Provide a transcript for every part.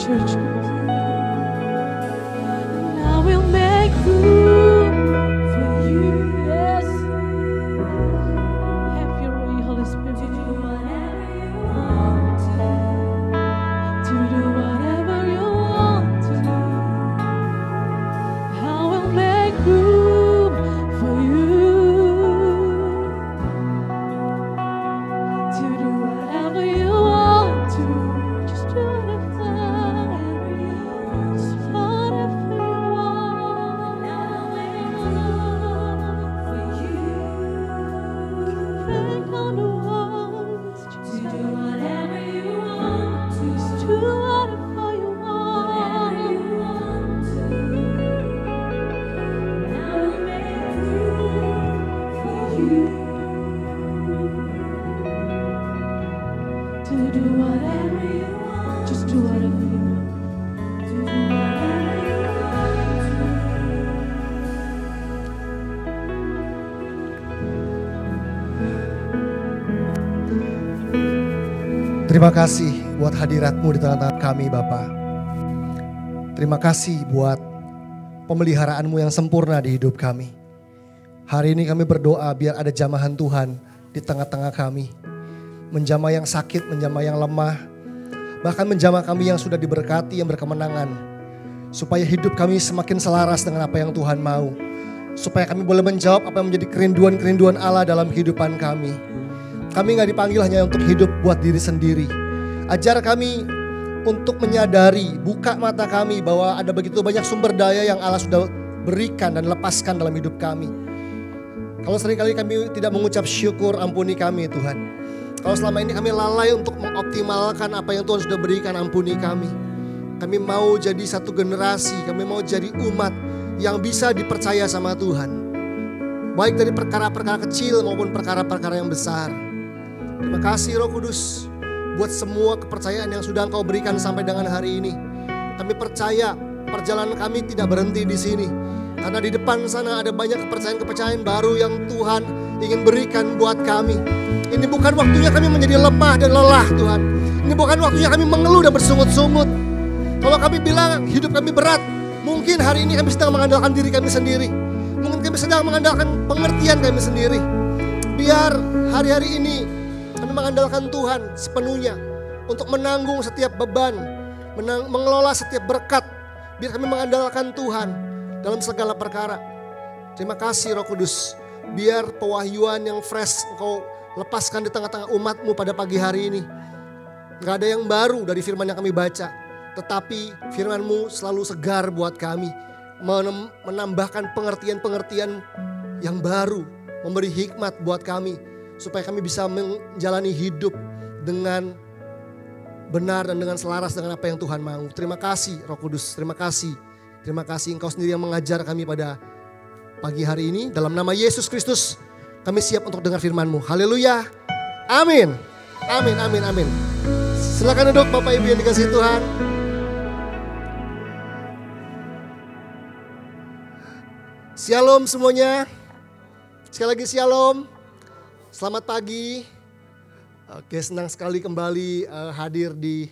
church. And I will make room for you. Yes. Have your way, Holy Spirit. To do whatever you want to. To do whatever you want to. I will make room for you. To do whatever you want to. Just do whatever you want. Just whatever you want. I'll make room for you. Break on the walls. Just do whatever you want to. Just do whatever you want. Whatever you want to. I'll make room for you. To do whatever you want. Just do whatever you want. To do whatever you Terima kasih buat hadirat-Mu di tengah-tengah kami Bapa. Terima kasih buat pemeliharaan-Mu yang sempurna di hidup kami. Hari ini kami berdoa biar ada jamahan Tuhan di tengah-tengah kami. Menjamah yang sakit, menjamah yang lemah. Bahkan menjamah kami yang sudah diberkati, yang berkemenangan. Supaya hidup kami semakin selaras dengan apa yang Tuhan mau. Supaya kami boleh menjawab apa yang menjadi kerinduan-kerinduan Allah dalam kehidupan kami. Kami gak dipanggil hanya untuk hidup buat diri sendiri. Ajar kami untuk menyadari, buka mata kami bahwa ada begitu banyak sumber daya yang Allah sudah berikan dan lepaskan dalam hidup kami. Kalau seringkali kami tidak mengucap syukur, ampuni kami Tuhan. Kalau selama ini kami lalai untuk mengoptimalkan apa yang Tuhan sudah berikan, ampuni kami. Kami mau jadi satu generasi, kami mau jadi umat yang bisa dipercaya sama Tuhan. Baik dari perkara-perkara kecil maupun perkara-perkara yang besar. Terima kasih Roh Kudus buat semua kepercayaan yang sudah Engkau berikan sampai dengan hari ini. Kami percaya perjalanan kami tidak berhenti di sini. Karena di depan sana ada banyak kepercayaan-kepercayaan baru yang Tuhan ingin berikan buat kami. Ini bukan waktunya kami menjadi lemah dan lelah Tuhan. Ini bukan waktunya kami mengeluh dan bersungut-sungut. Kalau kami bilang hidup kami berat, mungkin hari ini kami sedang mengandalkan diri kami sendiri. Mungkin kami sedang mengandalkan pengertian kami sendiri. Biar hari-hari ini kami mengandalkan Tuhan sepenuhnya untuk menanggung setiap beban, mengelola setiap berkat. Biar kami mengandalkan Tuhan dalam segala perkara. Terima kasih Roh Kudus. Biar pewahyuan yang fresh Engkau lepaskan di tengah-tengah umat-Mu pada pagi hari ini. Gak ada yang baru dari firman yang kami baca. Tetapi firman-Mu selalu segar buat kami. Menambahkan pengertian-pengertian yang baru. Memberi hikmat buat kami. Supaya kami bisa menjalani hidup dengan benar dan dengan selaras dengan apa yang Tuhan mau. Terima kasih Roh Kudus, terima kasih. Terima kasih Engkau sendiri yang mengajar kami pada pagi hari ini. Dalam nama Yesus Kristus kami siap untuk dengar firman-Mu. Haleluya. Amin. Amin, amin, amin. Silakan duduk Bapak Ibu yang dikasihi Tuhan. Shalom semuanya. Sekali lagi shalom. Selamat pagi. Oke, senang sekali kembali hadir di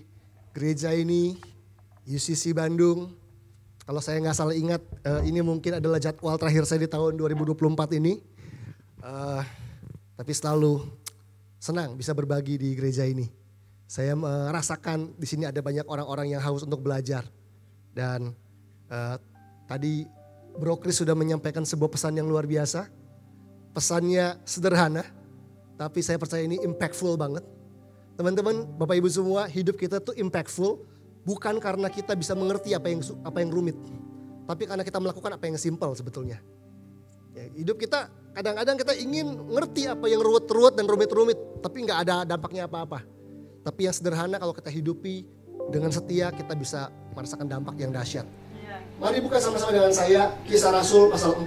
gereja ini, UCC Bandung. Kalau saya nggak salah ingat, ini mungkin adalah jadwal terakhir saya di tahun 2024 ini. Tapi selalu senang bisa berbagi di gereja ini. Saya merasakan di sini ada banyak orang-orang yang haus untuk belajar. Dan tadi Bro Chris sudah menyampaikan sebuah pesan yang luar biasa. Pesannya sederhana, tapi saya percaya ini impactful banget. Teman-teman, Bapak Ibu semua, hidup kita tuh impactful bukan karena kita bisa mengerti apa yang rumit, tapi karena kita melakukan apa yang simple sebetulnya. Ya, hidup kita kadang-kadang kita ingin ngerti apa yang ruwet-ruwet dan rumit-rumit, tapi nggak ada dampaknya apa-apa. Tapi yang sederhana kalau kita hidupi dengan setia, kita bisa merasakan dampak yang dahsyat. Mari buka sama-sama dengan saya Kisah Rasul pasal 4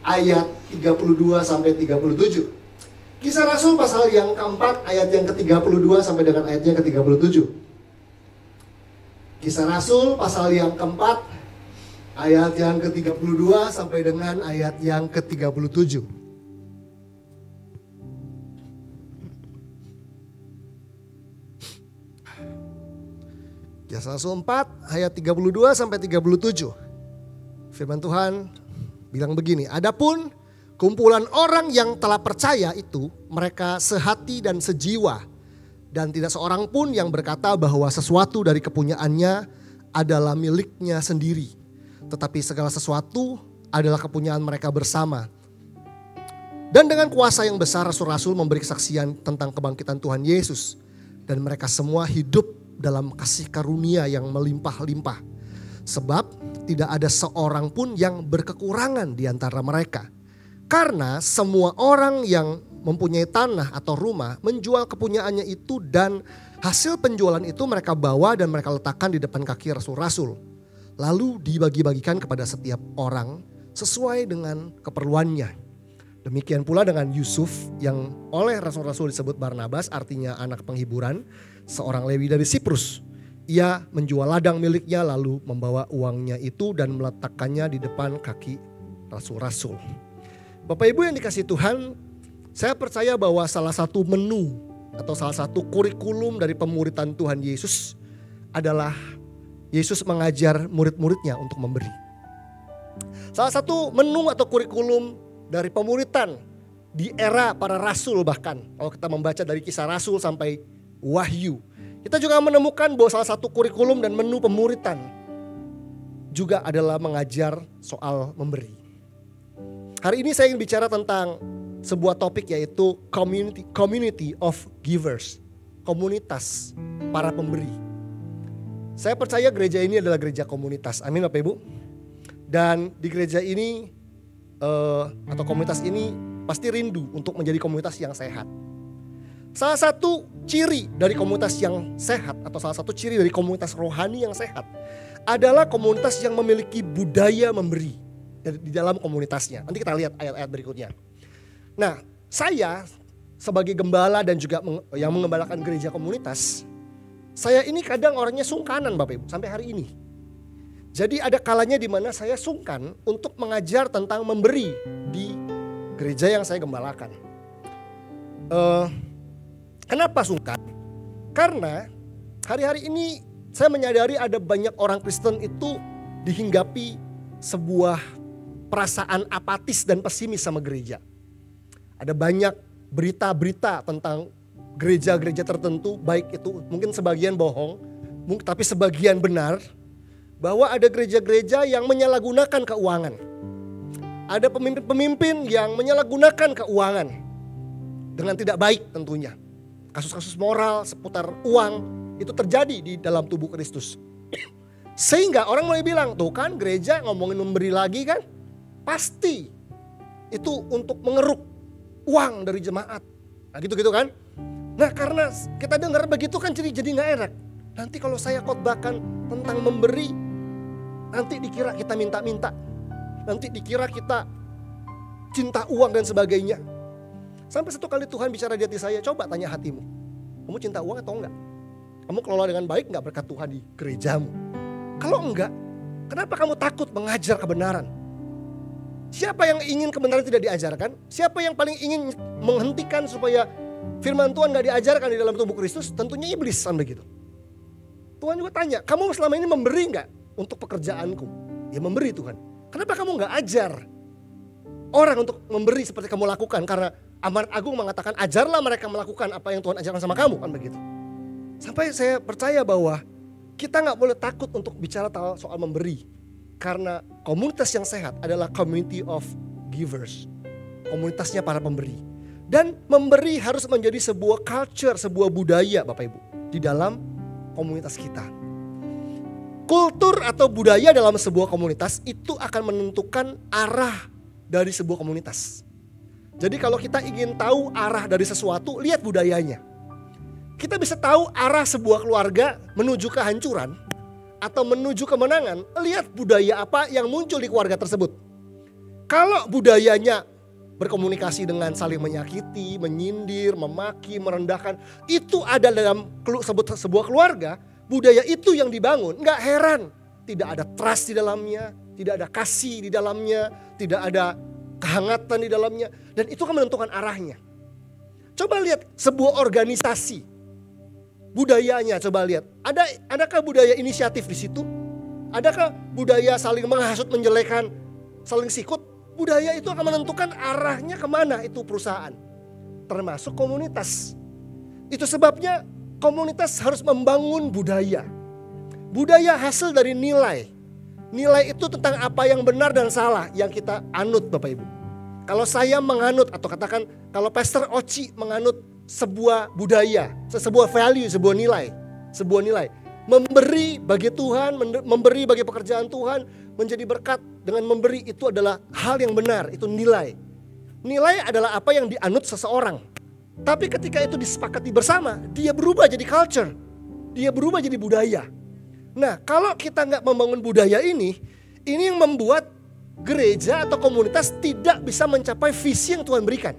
ayat 32 sampai 37. Kisah Rasul pasal yang keempat ayat yang ke-32 sampai dengan ayat yang ke-37. Kisah Rasul pasal yang keempat ayat yang ke-32 sampai dengan ayat yang ke-37. Kisah Rasul 4 ayat 32 sampai 37. Firman Tuhan bilang begini, adapun kumpulan orang yang telah percaya itu mereka sehati dan sejiwa, dan tidak seorang pun yang berkata bahwa sesuatu dari kepunyaannya adalah miliknya sendiri, tetapi segala sesuatu adalah kepunyaan mereka bersama. Dan dengan kuasa yang besar rasul-rasul memberi kesaksian tentang kebangkitan Tuhan Yesus, dan mereka semua hidup dalam kasih karunia yang melimpah-limpah. Sebab tidak ada seorang pun yang berkekurangan di antara mereka. Karena semua orang yang mempunyai tanah atau rumah menjual kepunyaannya itu, dan hasil penjualan itu mereka bawa dan mereka letakkan di depan kaki rasul-rasul. Lalu dibagi-bagikan kepada setiap orang sesuai dengan keperluannya. Demikian pula dengan Yusuf yang oleh rasul-rasul disebut Barnabas, artinya anak penghiburan, seorang Lewi dari Siprus. Ia menjual ladang miliknya lalu membawa uangnya itu dan meletakkannya di depan kaki rasul-rasul. Bapak Ibu yang dikasihi Tuhan, saya percaya bahwa salah satu menu atau salah satu kurikulum dari pemuritan Tuhan Yesus adalah Yesus mengajar murid-muridnya untuk memberi. Salah satu menu atau kurikulum dari pemuritan di era para rasul, bahkan kalau kita membaca dari Kisah Rasul sampai Wahyu, kita juga menemukan bahwa salah satu kurikulum dan menu pemuritan juga adalah mengajar soal memberi. Hari ini saya ingin bicara tentang sebuah topik, yaitu community of givers, komunitas para pemberi. Saya percaya gereja ini adalah gereja komunitas, amin Bapak Ibu. Dan di gereja ini atau komunitas ini pasti rindu untuk menjadi komunitas yang sehat. Salah satu ciri dari komunitas yang sehat atau salah satu ciri dari komunitas rohani yang sehat adalah komunitas yang memiliki budaya memberi di dalam komunitasnya. Nanti kita lihat ayat-ayat berikutnya. Nah, saya sebagai gembala dan juga yang mengembalakan gereja komunitas, saya ini kadang orangnya sungkanan Bapak Ibu sampai hari ini. Jadi ada kalanya di mana saya sungkan untuk mengajar tentang memberi di gereja yang saya gembalakan. Kenapa sungkan? Karena hari-hari ini saya menyadari ada banyak orang Kristen itu dihinggapi sebuah perasaan apatis dan pesimis sama gereja. Ada banyak berita-berita tentang gereja-gereja tertentu, baik itu mungkin sebagian bohong, tapi sebagian benar. Bahwa ada gereja-gereja yang menyalahgunakan keuangan. Ada pemimpin-pemimpin yang menyalahgunakan keuangan dengan tidak baik tentunya. Kasus-kasus moral seputar uang itu terjadi di dalam tubuh Kristus. Sehingga orang mulai bilang, tuh kan gereja ngomongin memberi lagi kan? Pasti itu untuk mengeruk uang dari jemaat. Nah gitu-gitu kan? Nah karena kita dengar begitu kan jadi gak enak. Nanti kalau saya khotbahkan tentang memberi, nanti dikira kita minta-minta. Nanti dikira kita cinta uang dan sebagainya. Sampai satu kali Tuhan bicara di hati saya, coba tanya hatimu. Kamu cinta uang atau enggak? Kamu kelola dengan baik enggak berkat Tuhan di gerejamu? Kalau enggak, kenapa kamu takut mengajar kebenaran? Siapa yang ingin kebenaran tidak diajarkan? Siapa yang paling ingin menghentikan supaya firman Tuhan enggak diajarkan di dalam tubuh Kristus? Tentunya iblis, kan begitu. Tuhan juga tanya, kamu selama ini memberi enggak untuk pekerjaanku? Ya memberi Tuhan. Kenapa kamu enggak ajar orang untuk memberi seperti kamu lakukan? Karena amanat agung mengatakan ajarlah mereka melakukan apa yang Tuhan ajarkan sama kamu, kan begitu. Sampai saya percaya bahwa kita gak boleh takut untuk bicara soal memberi. Karena komunitas yang sehat adalah community of givers. Komunitasnya para pemberi. Dan memberi harus menjadi sebuah culture, sebuah budaya Bapak Ibu. Di dalam komunitas kita. Kultur atau budaya dalam sebuah komunitas itu akan menentukan arah dari sebuah komunitas. Jadi kalau kita ingin tahu arah dari sesuatu, lihat budayanya. Kita bisa tahu arah sebuah keluarga menuju kehancuran atau menuju kemenangan, lihat budaya apa yang muncul di keluarga tersebut. Kalau budayanya berkomunikasi dengan saling menyakiti, menyindir, memaki, merendahkan, itu ada dalam sebuah keluarga, budaya itu yang dibangun. Nggak heran, tidak ada trust di dalamnya, tidak ada kasih di dalamnya, tidak ada kehangatan di dalamnya. Dan itu kan menentukan arahnya. Coba lihat sebuah organisasi, budayanya coba lihat. Adakah budaya inisiatif di situ? Adakah budaya saling menghasut, menjelekan, saling sikut? Budaya itu akan menentukan arahnya kemana itu perusahaan. Termasuk komunitas. Itu sebabnya komunitas harus membangun budaya. Budaya hasil dari nilai. Nilai itu tentang apa yang benar dan salah yang kita anut Bapak Ibu. Kalau saya menganut atau katakan kalau Pastor Oci menganut sebuah budaya, sebuah value, sebuah nilai. Memberi bagi Tuhan, memberi bagi pekerjaan Tuhan, menjadi berkat dengan memberi itu adalah hal yang benar, itu nilai. Nilai adalah apa yang dianut seseorang. Tapi ketika itu disepakati bersama, dia berubah jadi culture. Dia berubah jadi budaya. Nah, kalau kita nggak membangun budaya ini yang membuat gereja atau komunitas tidak bisa mencapai visi yang Tuhan berikan.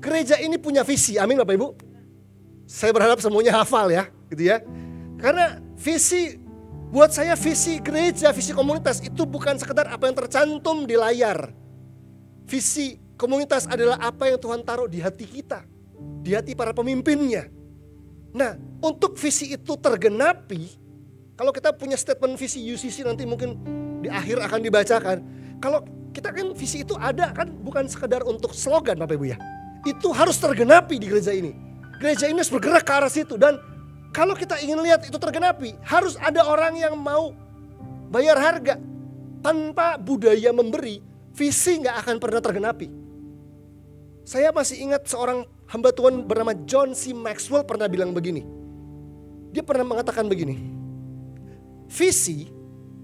Gereja ini punya visi, amin Bapak Ibu. Saya berharap semuanya hafal ya, gitu ya. Karena visi, buat saya visi gereja, visi komunitas itu bukan sekedar apa yang tercantum di layar. Visi komunitas adalah apa yang Tuhan taruh di hati kita, di hati para pemimpinnya. Nah, untuk visi itu tergenapi, kalau kita punya statement visi UCC nanti mungkin di akhir akan dibacakan. Kalau kita kan visi itu ada kan bukan sekedar untuk slogan Bapak Ibu ya. Itu harus tergenapi di gereja ini. Gereja ini harus bergerak ke arah situ dan kalau kita ingin lihat itu tergenapi, harus ada orang yang mau bayar harga. Tanpa budaya memberi, visi gak akan pernah tergenapi. Saya masih ingat seorang hamba Tuhan bernama John C. Maxwell pernah bilang begini. Dia pernah mengatakan begini. Visi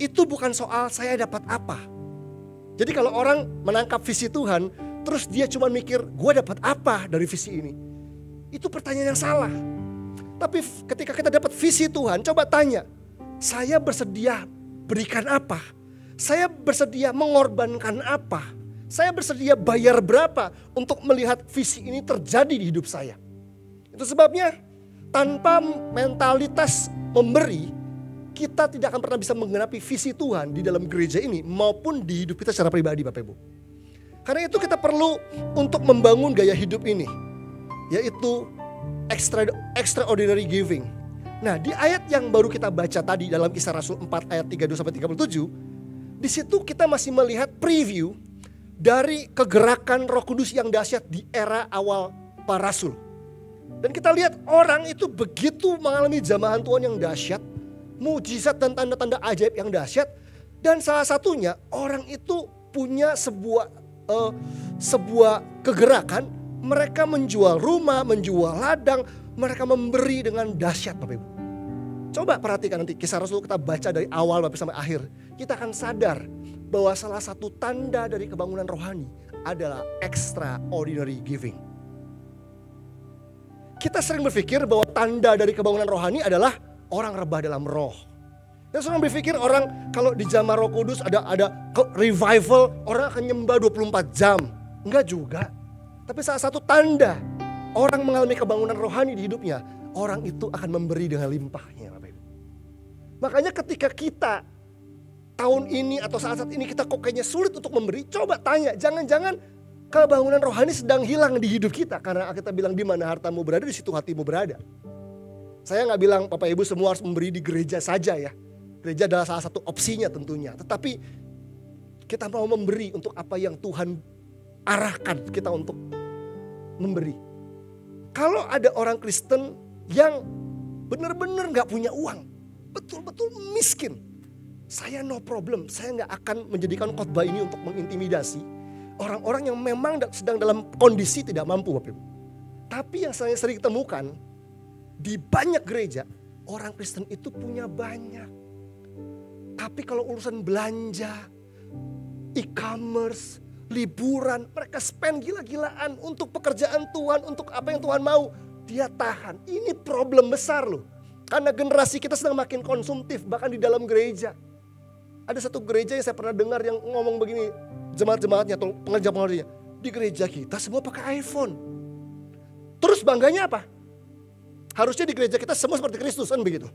itu bukan soal saya dapat apa. Jadi kalau orang menangkap visi Tuhan, terus dia cuma mikir gue dapat apa dari visi ini. Itu pertanyaan yang salah. Tapi ketika kita dapat visi Tuhan, coba tanya, saya bersedia berikan apa? Saya bersedia mengorbankan apa? Saya bersedia bayar berapa untuk melihat visi ini terjadi di hidup saya? Itu sebabnya tanpa mentalitas memberi, kita tidak akan pernah bisa menggenapi visi Tuhan di dalam gereja ini maupun di hidup kita secara pribadi Bapak Ibu. Karena itu kita perlu untuk membangun gaya hidup ini, yaitu extraordinary giving. Nah, di ayat yang baru kita baca tadi dalam Kisah Rasul 4 ayat 32-37, di situ kita masih melihat preview dari kegerakan Roh Kudus yang dahsyat di era awal para rasul. Dan kita lihat orang itu begitu mengalami jamahan Tuhan yang dahsyat, mujizat dan tanda-tanda ajaib yang dahsyat, dan salah satunya orang itu punya sebuah kegerakan. Mereka menjual rumah, menjual ladang, mereka memberi dengan dahsyat Bapak Ibu. Coba perhatikan nanti Kisah Rasul kita baca dari awal sampai akhir. Kita akan sadar bahwa salah satu tanda dari kebangunan rohani adalah extraordinary giving. Kita sering berpikir bahwa tanda dari kebangunan rohani adalah orang rebah dalam roh. Dan sering berpikir orang kalau di zaman Roh Kudus ada revival, orang akan nyembah 24 jam. Enggak juga. Tapi salah satu tanda orang mengalami kebangunan rohani di hidupnya, orang itu akan memberi dengan limpahnya Bapak Ibu. Makanya ketika kita tahun ini atau saat ini kita kok kayaknya sulit untuk memberi, coba tanya, jangan-jangan kebangunan rohani sedang hilang di hidup kita. Karena kita bilang di mana hartamu berada, di situ hatimu berada. Saya gak bilang Bapak Ibu semua harus memberi di gereja saja ya. Gereja adalah salah satu opsinya tentunya. Tetapi kita mau memberi untuk apa yang Tuhan arahkan kita untuk memberi. Kalau ada orang Kristen yang benar-benar gak punya uang, betul-betul miskin, saya no problem, saya gak akan menjadikan khotbah ini untuk mengintimidasi orang-orang yang memang sedang dalam kondisi tidak mampu Bapak Ibu. Tapi yang saya sering temukan di banyak gereja, orang Kristen itu punya banyak. Tapi kalau urusan belanja, e-commerce, liburan, mereka spend gila-gilaan untuk pekerjaan Tuhan, untuk apa yang Tuhan mau. Dia tahan. Ini problem besar loh. Karena generasi kita sedang makin konsumtif, bahkan di dalam gereja. Ada satu gereja yang saya pernah dengar yang ngomong begini, jemaat-jemaatnya atau pengajar-pengajarnya. Di gereja kita semua pakai iPhone. Terus bangganya apa? Harusnya di gereja kita semua seperti Kristus, kan begitu.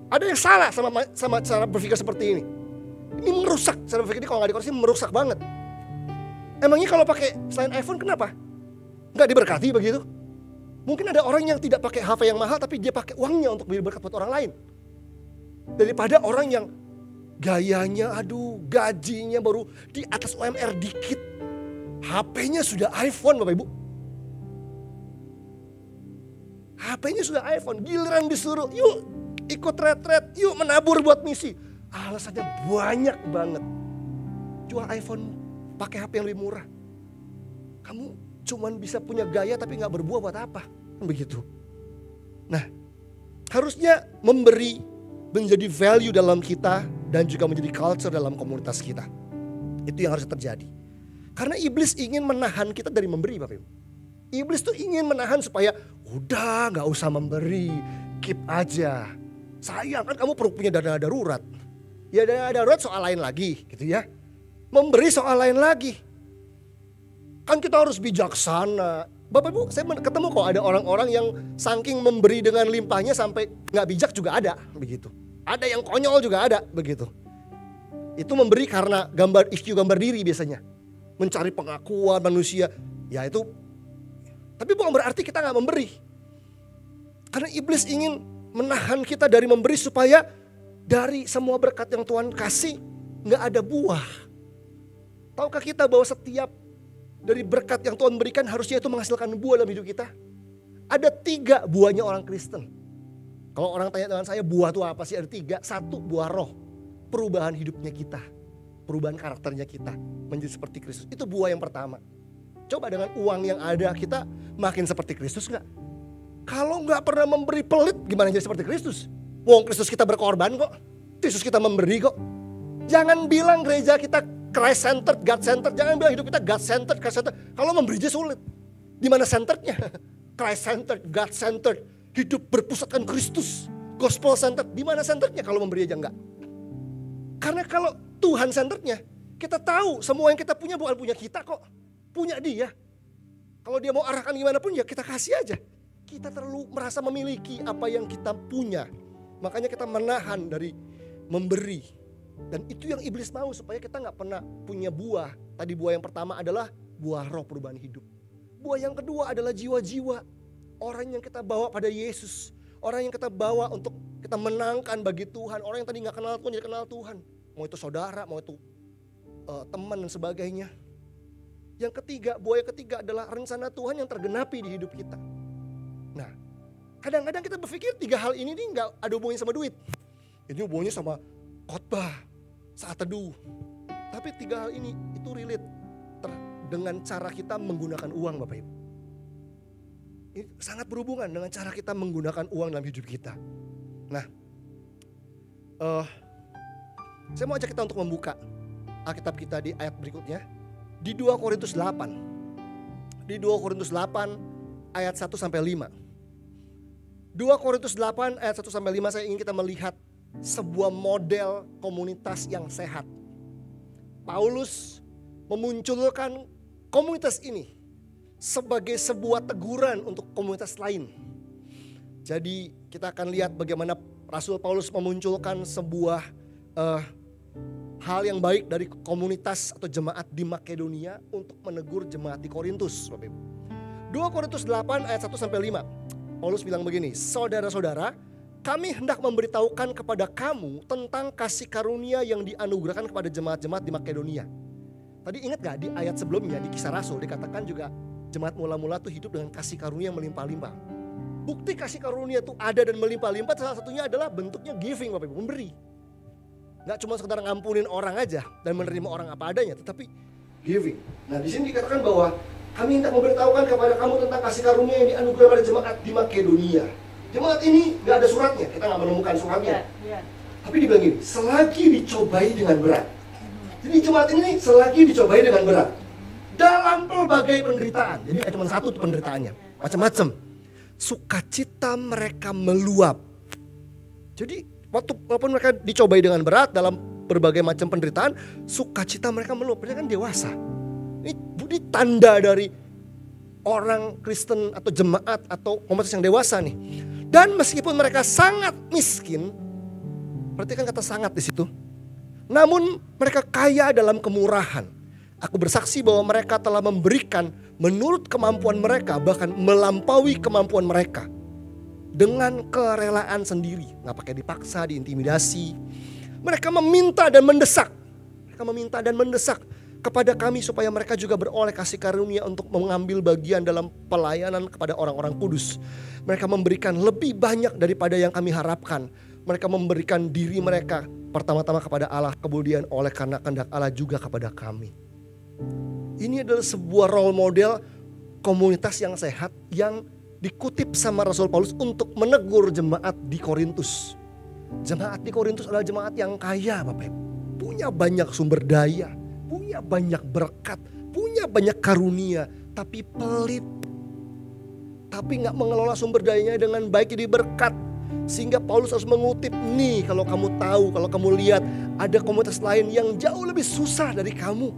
Ada yang salah sama cara berpikir seperti ini. Ini merusak, cara berpikir ini kalau nggak dikoreksi merusak banget. Emangnya kalau pakai selain iPhone kenapa? Nggak diberkati begitu? Mungkin ada orang yang tidak pakai HP yang mahal tapi dia pakai uangnya untuk beri berkat buat orang lain. Daripada orang yang gayanya gajinya baru di atas UMR dikit. HP-nya sudah iPhone Bapak Ibu. HP-nya sudah iPhone, giliran disuruh yuk ikut retret, yuk menabur buat misi. Alasannya banyak banget. Jual iPhone pakai HP yang lebih murah. Kamu cuman bisa punya gaya tapi gak berbuah buat apa? Begitu. Nah, harusnya memberi menjadi value dalam kita dan juga menjadi culture dalam komunitas kita. Itu yang harus terjadi. Karena iblis ingin menahan kita dari memberi Bapak Ibu. Iblis tuh ingin menahan supaya udah gak usah memberi, keep aja. Sayang kan kamu perlu punya dana darurat. Ya dana darurat soal lain lagi gitu ya. Memberi soal lain lagi. Kan kita harus bijaksana. Bapak Ibu, saya ketemu kok ada orang-orang yang saking memberi dengan limpahnya sampai gak bijak juga ada begitu. Ada yang konyol juga ada begitu. Itu memberi karena IQ gambar diri biasanya. Mencari pengakuan manusia. Ya itu, tapi bukan berarti kita gak memberi. Karena iblis ingin menahan kita dari memberi supaya dari semua berkat yang Tuhan kasih gak ada buah. Tahukah kita bahwa setiap dari berkat yang Tuhan berikan harusnya itu menghasilkan buah dalam hidup kita? Ada 3 buahnya orang Kristen. Kalau orang tanya dengan saya buah itu apa sih? Ada 3. 1 buah roh. Perubahan hidupnya kita. Perubahan karakternya kita. Menjadi seperti Kristus. Itu buah yang pertama. Coba dengan uang yang ada kita makin seperti Kristus gak? Kalau gak pernah memberi pelit gimana jadi seperti Kristus? Wong Kristus kita berkorban kok. Kristus kita memberi kok. Jangan bilang gereja kita Christ centered, God centered. Jangan bilang hidup kita God centered, Christ centered. Kalau memberi aja sulit. Di mana centerednya? Christ centered, God centered. Hidup berpusatkan Kristus. Gospel centered. Di mana centerednya kalau memberi aja enggak? Karena kalau Tuhan centerednya, kita tahu semua yang kita punya bukan punya kita kok. Punya Dia. Kalau Dia mau arahkan gimana pun ya kita kasih aja. Kita terlalu merasa memiliki apa yang kita punya. Makanya kita menahan dari memberi. Dan itu yang iblis mau supaya kita gak pernah punya buah. Tadi buah yang pertama adalah buah roh perubahan hidup. Buah yang kedua adalah jiwa-jiwa. Orang yang kita bawa pada Yesus. Orang yang kita bawa untuk kita menangkan bagi Tuhan. Orang yang tadi gak kenal Tuhan jadi kenal Tuhan. Mau itu saudara, mau itu teman dan sebagainya. Yang ketiga, buah yang ketiga adalah rencana Tuhan yang tergenapi di hidup kita. Nah, kadang-kadang kita berpikir 3 hal ini nih gak ada hubungannya sama duit. Ini hubungannya sama khotbah, saat teduh. Tapi 3 hal ini itu relate dengan cara kita menggunakan uang Bapak Ibu. Ini sangat berhubungan dengan cara kita menggunakan uang dalam hidup kita. Nah, saya mau ajak kita untuk membuka Alkitab kita di ayat berikutnya. Di 2 Korintus 8. Di 2 Korintus 8 ayat 1-5. 2 Korintus 8 ayat 1-5 saya ingin kita melihat sebuah model komunitas yang sehat. Paulus memunculkan komunitas ini sebagai sebuah teguran untuk komunitas lain. Jadi kita akan lihat bagaimana Rasul Paulus memunculkan sebuah hal yang baik dari komunitas atau jemaat di Makedonia untuk menegur jemaat di Korintus. 2 Korintus 8 ayat 1-5. Paulus bilang begini, saudara-saudara, kami hendak memberitahukan kepada kamu tentang kasih karunia yang dianugerahkan kepada jemaat-jemaat di Makedonia. Tadi ingat gak di ayat sebelumnya di Kisah Rasul dikatakan juga jemaat mula-mula tuh hidup dengan kasih karunia yang melimpah-limpah. Bukti kasih karunia itu ada dan melimpah-limpah salah satunya adalah bentuknya giving Bapak Ibu, memberi. Gak cuma sekedar ngampunin orang aja dan menerima orang apa adanya, tetapi giving. Nah di sini dikatakan bahwa kami hendak memberitahukan kepada kamu tentang kasih karunia yang dianugerahkan kepada jemaat di Makedonia. Jemaat ini gak ada suratnya, kita gak menemukan suratnya. Tapi dibilang gini, selagi dicobai dengan berat. Jadi jemaat ini selagi dicobai dengan berat. Dalam pelbagai penderitaan. Jadi gak cuma satu penderitaannya, macam-macam. Sukacita mereka meluap. Jadi walaupun mereka dicobai dengan berat dalam berbagai macam penderitaan, sukacita mereka meluap. Mereka kan dewasa. Ini tanda dari orang Kristen atau jemaat atau komunitas yang dewasa nih. Dan meskipun mereka sangat miskin, perhatikan kata sangat di situ. Namun mereka kaya dalam kemurahan. Aku bersaksi bahwa mereka telah memberikan menurut kemampuan mereka, bahkan melampaui kemampuan mereka. Dengan kerelaan sendiri, nggak pakai dipaksa, diintimidasi. Mereka meminta dan mendesak. Mereka meminta dan mendesak kepada kami supaya mereka juga beroleh kasih karunia untuk mengambil bagian dalam pelayanan kepada orang-orang kudus. Mereka memberikan lebih banyak daripada yang kami harapkan. Mereka memberikan diri mereka pertama-tama kepada Allah, kemudian oleh karena kehendak Allah juga kepada kami. Ini adalah sebuah role model komunitas yang sehat yang dikutip sama Rasul Paulus untuk menegur jemaat di Korintus. Jemaat di Korintus adalah jemaat yang kaya, Bapak Ibu. Punya banyak sumber daya, punya banyak berkat, punya banyak karunia, tapi pelit. Tapi gak mengelola sumber dayanya dengan baik jadi berkat. Sehingga Paulus harus mengutip, nih kalau kamu tahu, kalau kamu lihat ada komunitas lain yang jauh lebih susah dari kamu.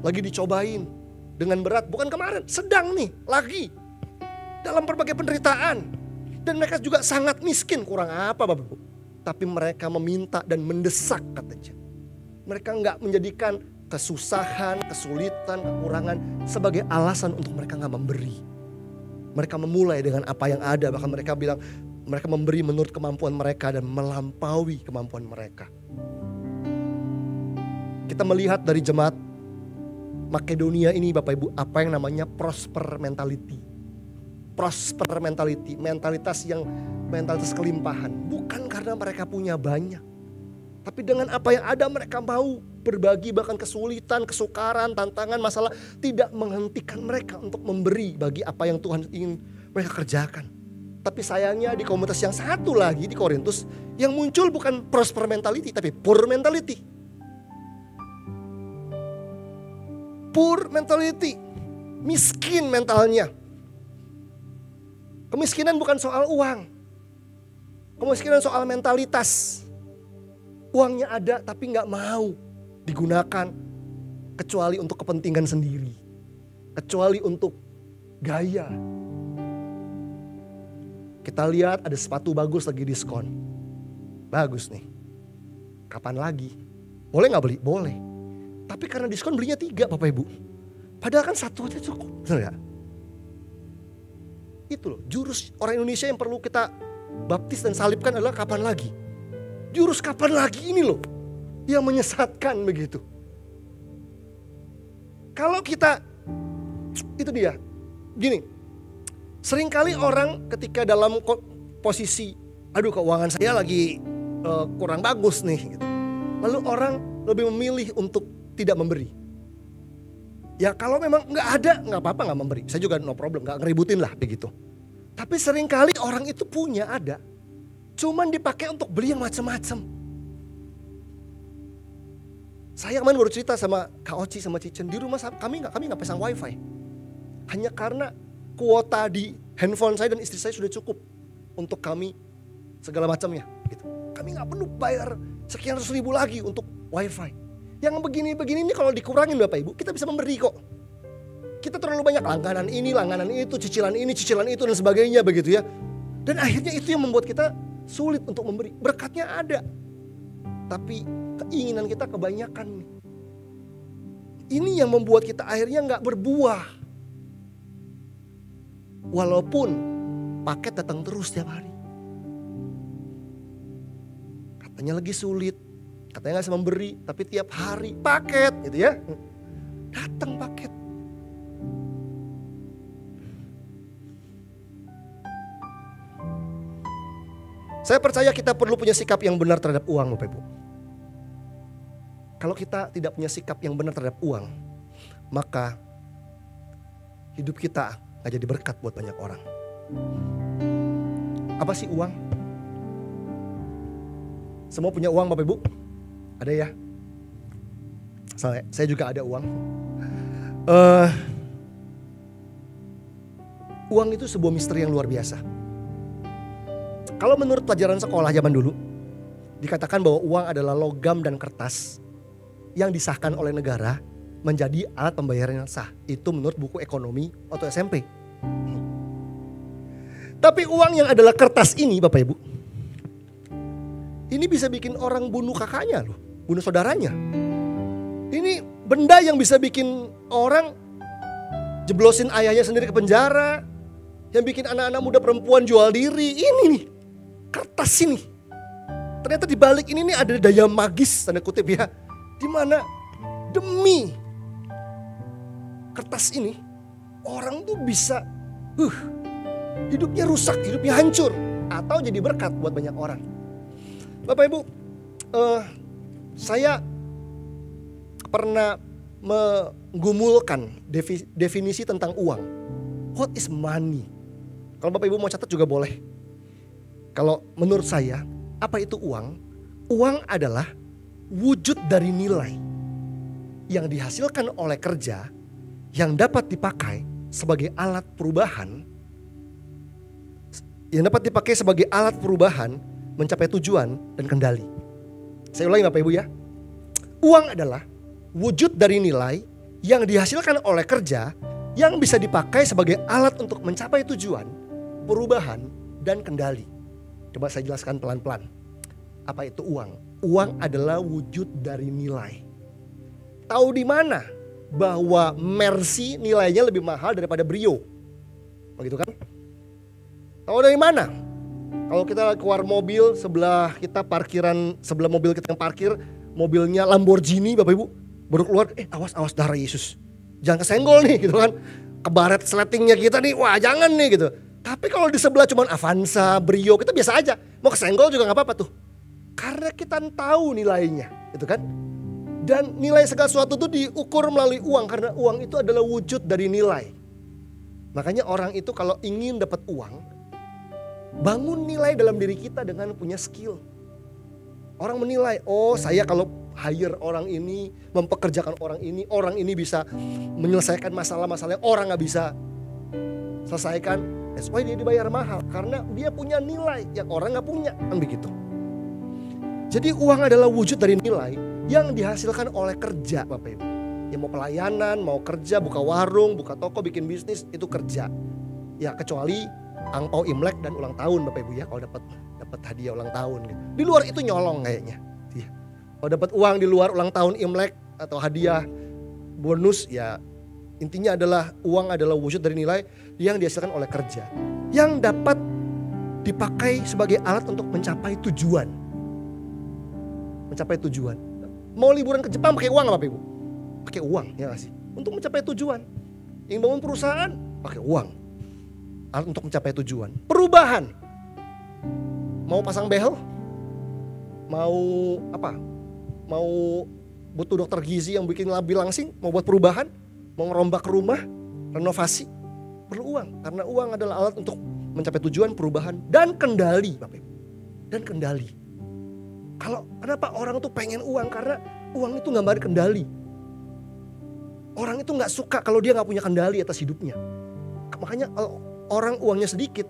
Lagi dicobain dengan berat, bukan kemarin, sedang nih, lagi. Dalam berbagai penderitaan. Dan mereka juga sangat miskin, kurang apa Bapak Ibu. Tapi mereka meminta dan mendesak katanya. Mereka gak menjadikan kesusahan, kesulitan, kekurangan sebagai alasan untuk mereka gak memberi. Mereka memulai dengan apa yang ada. Bahkan mereka bilang mereka memberi menurut kemampuan mereka dan melampaui kemampuan mereka. Kita melihat dari jemaat Makedonia ini Bapak Ibu, apa yang namanya prosper mentality. Prosper mentality, mentalitas kelimpahan. Bukan karena mereka punya banyak. Tapi dengan apa yang ada mereka mau berbagi, bahkan kesulitan, kesukaran, tantangan, masalah tidak menghentikan mereka untuk memberi bagi apa yang Tuhan ingin mereka kerjakan. Tapi sayangnya di komunitas yang satu lagi di Korintus, yang muncul bukan prosper mentality tapi poor mentality. Poor mentality, miskin mentalnya. Kemiskinan bukan soal uang. Kemiskinan soal mentalitas. Uangnya ada tapi gak mau digunakan kecuali untuk kepentingan sendiri. Kecuali untuk gaya. Kita lihat ada sepatu bagus lagi diskon. Bagus nih. Kapan lagi? Boleh gak beli? Boleh. Tapi karena diskon belinya 3 Bapak Ibu. Padahal kan 1 aja cukup. Benar gak? Itu loh, jurus orang Indonesia yang perlu kita baptis dan salibkan adalah kapan lagi. Jurus kapan lagi ini loh yang menyesatkan begitu. Kalau kita, itu dia, gini, seringkali orang ketika dalam posisi, aduh keuangan saya lagi kurang bagus nih. Gitu. Lalu orang lebih memilih untuk tidak memberi. Ya kalau memang nggak ada, nggak apa-apa nggak memberi. Saya juga no problem, nggak ngeributin lah begitu. Tapi seringkali orang itu punya ada, cuman dipakai untuk beli yang macam-macam. Saya kemarin baru cerita sama Kak Oci sama Cicen, di rumah kami nggak pasang wifi. Hanya karena kuota di handphone saya dan istri saya sudah cukup untuk kami segala macamnya. Gitu. Kami nggak perlu bayar sekian ratus ribu lagi untuk wifi. Yang begini-begini ini kalau dikurangin Bapak Ibu, kita bisa memberi kok. Kita terlalu banyak langganan ini, langganan itu, cicilan ini, cicilan itu dan sebagainya begitu ya. Dan akhirnya itu yang membuat kita sulit untuk memberi. Berkatnya ada. Tapi keinginan kita kebanyakan. Ini yang membuat kita akhirnya gak berbuah. Walaupun paket datang terus setiap hari. Katanya lagi sulit. Katanya gak bisa memberi. Tapi tiap hari paket gitu ya. Datang paket. Saya percaya kita perlu punya sikap yang benar terhadap uang Bapak Ibu. Kalau kita tidak punya sikap yang benar terhadap uang, maka hidup kita gak jadi berkat buat banyak orang. Apa sih uang? Semua punya uang Bapak Ibu? Ada ya? Saya juga ada uang. Uang itu sebuah misteri yang luar biasa. Kalau menurut pelajaran sekolah zaman dulu, dikatakan bahwa uang adalah logam dan kertas yang disahkan oleh negara menjadi alat pembayaran yang sah. Itu menurut buku ekonomi waktu SMP. Tapi uang yang adalah kertas ini Bapak Ibu, ini bisa bikin orang bunuh kakaknya loh, bunuh saudaranya. Ini benda yang bisa bikin orang jeblosin ayahnya sendiri ke penjara, yang bikin anak-anak muda perempuan jual diri. Ini nih, kertas ini. Ternyata di balik ini nih ada daya magis, tanda kutip ya. Dimana demi kertas ini, orang tuh bisa hidupnya rusak, hidupnya hancur. Atau jadi berkat buat banyak orang. Bapak Ibu, saya pernah menggumulkan definisi tentang uang. What is money? Kalau Bapak Ibu mau catat juga boleh. Kalau menurut saya, apa itu uang? Uang adalah wujud dari nilai yang dihasilkan oleh kerja yang dapat dipakai sebagai alat perubahan. Yang dapat dipakai sebagai alat perubahan mencapai tujuan dan kendali. Saya ulangi Bapak Ibu ya. Uang adalah wujud dari nilai yang dihasilkan oleh kerja yang bisa dipakai sebagai alat untuk mencapai tujuan, perubahan, dan kendali. Coba saya jelaskan pelan-pelan. Apa itu uang? Uang adalah wujud dari nilai. Tahu di mana bahwa Mercy nilainya lebih mahal daripada Brio? Begitu kan? Tahu dari mana? Kalau kita keluar mobil sebelah kita parkiran, sebelah mobil kita yang parkir, mobilnya Lamborghini Bapak Ibu, baru keluar, awas darah Yesus. Jangan kesenggol nih gitu kan. Kebaret sletingnya kita nih, wah jangan nih gitu. Tapi kalau di sebelah cuman Avanza, Brio, kita biasa aja. Mau kesenggol juga gak apa-apa tuh. Karena kita tahu nilainya gitu kan. Dan nilai segala sesuatu itu diukur melalui uang. Karena uang itu adalah wujud dari nilai. Makanya orang itu kalau ingin dapat uang, bangun nilai dalam diri kita dengan punya skill. Orang menilai, oh saya kalau hire orang ini, mempekerjakan orang ini bisa menyelesaikan masalah-masalah yang orang gak bisa selesaikan. That's why dia dibayar mahal. Karena dia punya nilai yang orang gak punya. Kan begitu. Jadi uang adalah wujud dari nilai yang dihasilkan oleh kerja Bapak Ibu. Ya mau pelayanan, mau kerja, buka warung, buka toko, bikin bisnis, itu kerja. Ya kecuali angpau Imlek dan ulang tahun Bapak Ibu ya. Kalau dapat hadiah ulang tahun gitu. Di luar itu nyolong kayaknya. Ya. Kalau dapat uang di luar ulang tahun Imlek atau hadiah bonus, ya intinya adalah uang adalah wujud dari nilai yang dihasilkan oleh kerja. Yang dapat dipakai sebagai alat untuk mencapai tujuan. Mencapai tujuan. Mau liburan ke Jepang pakai uang Bapak Ibu? Pakai uang ya gak sih? Untuk mencapai tujuan. Yang bangun perusahaan pakai uang. Alat untuk mencapai tujuan. Perubahan. Mau pasang behel? Mau apa? Mau butuh dokter gizi yang bikin labi langsing? Mau buat perubahan? Mau ngerombak rumah? Renovasi? Perlu uang. Karena uang adalah alat untuk mencapai tujuan, perubahan, dan kendali Bapak Ibu. Dan kendali. Kalau kenapa orang tuh pengen uang? Karena uang itu gambar kendali. Orang itu gak suka kalau dia gak punya kendali atas hidupnya. Makanya kalau orang uangnya sedikit,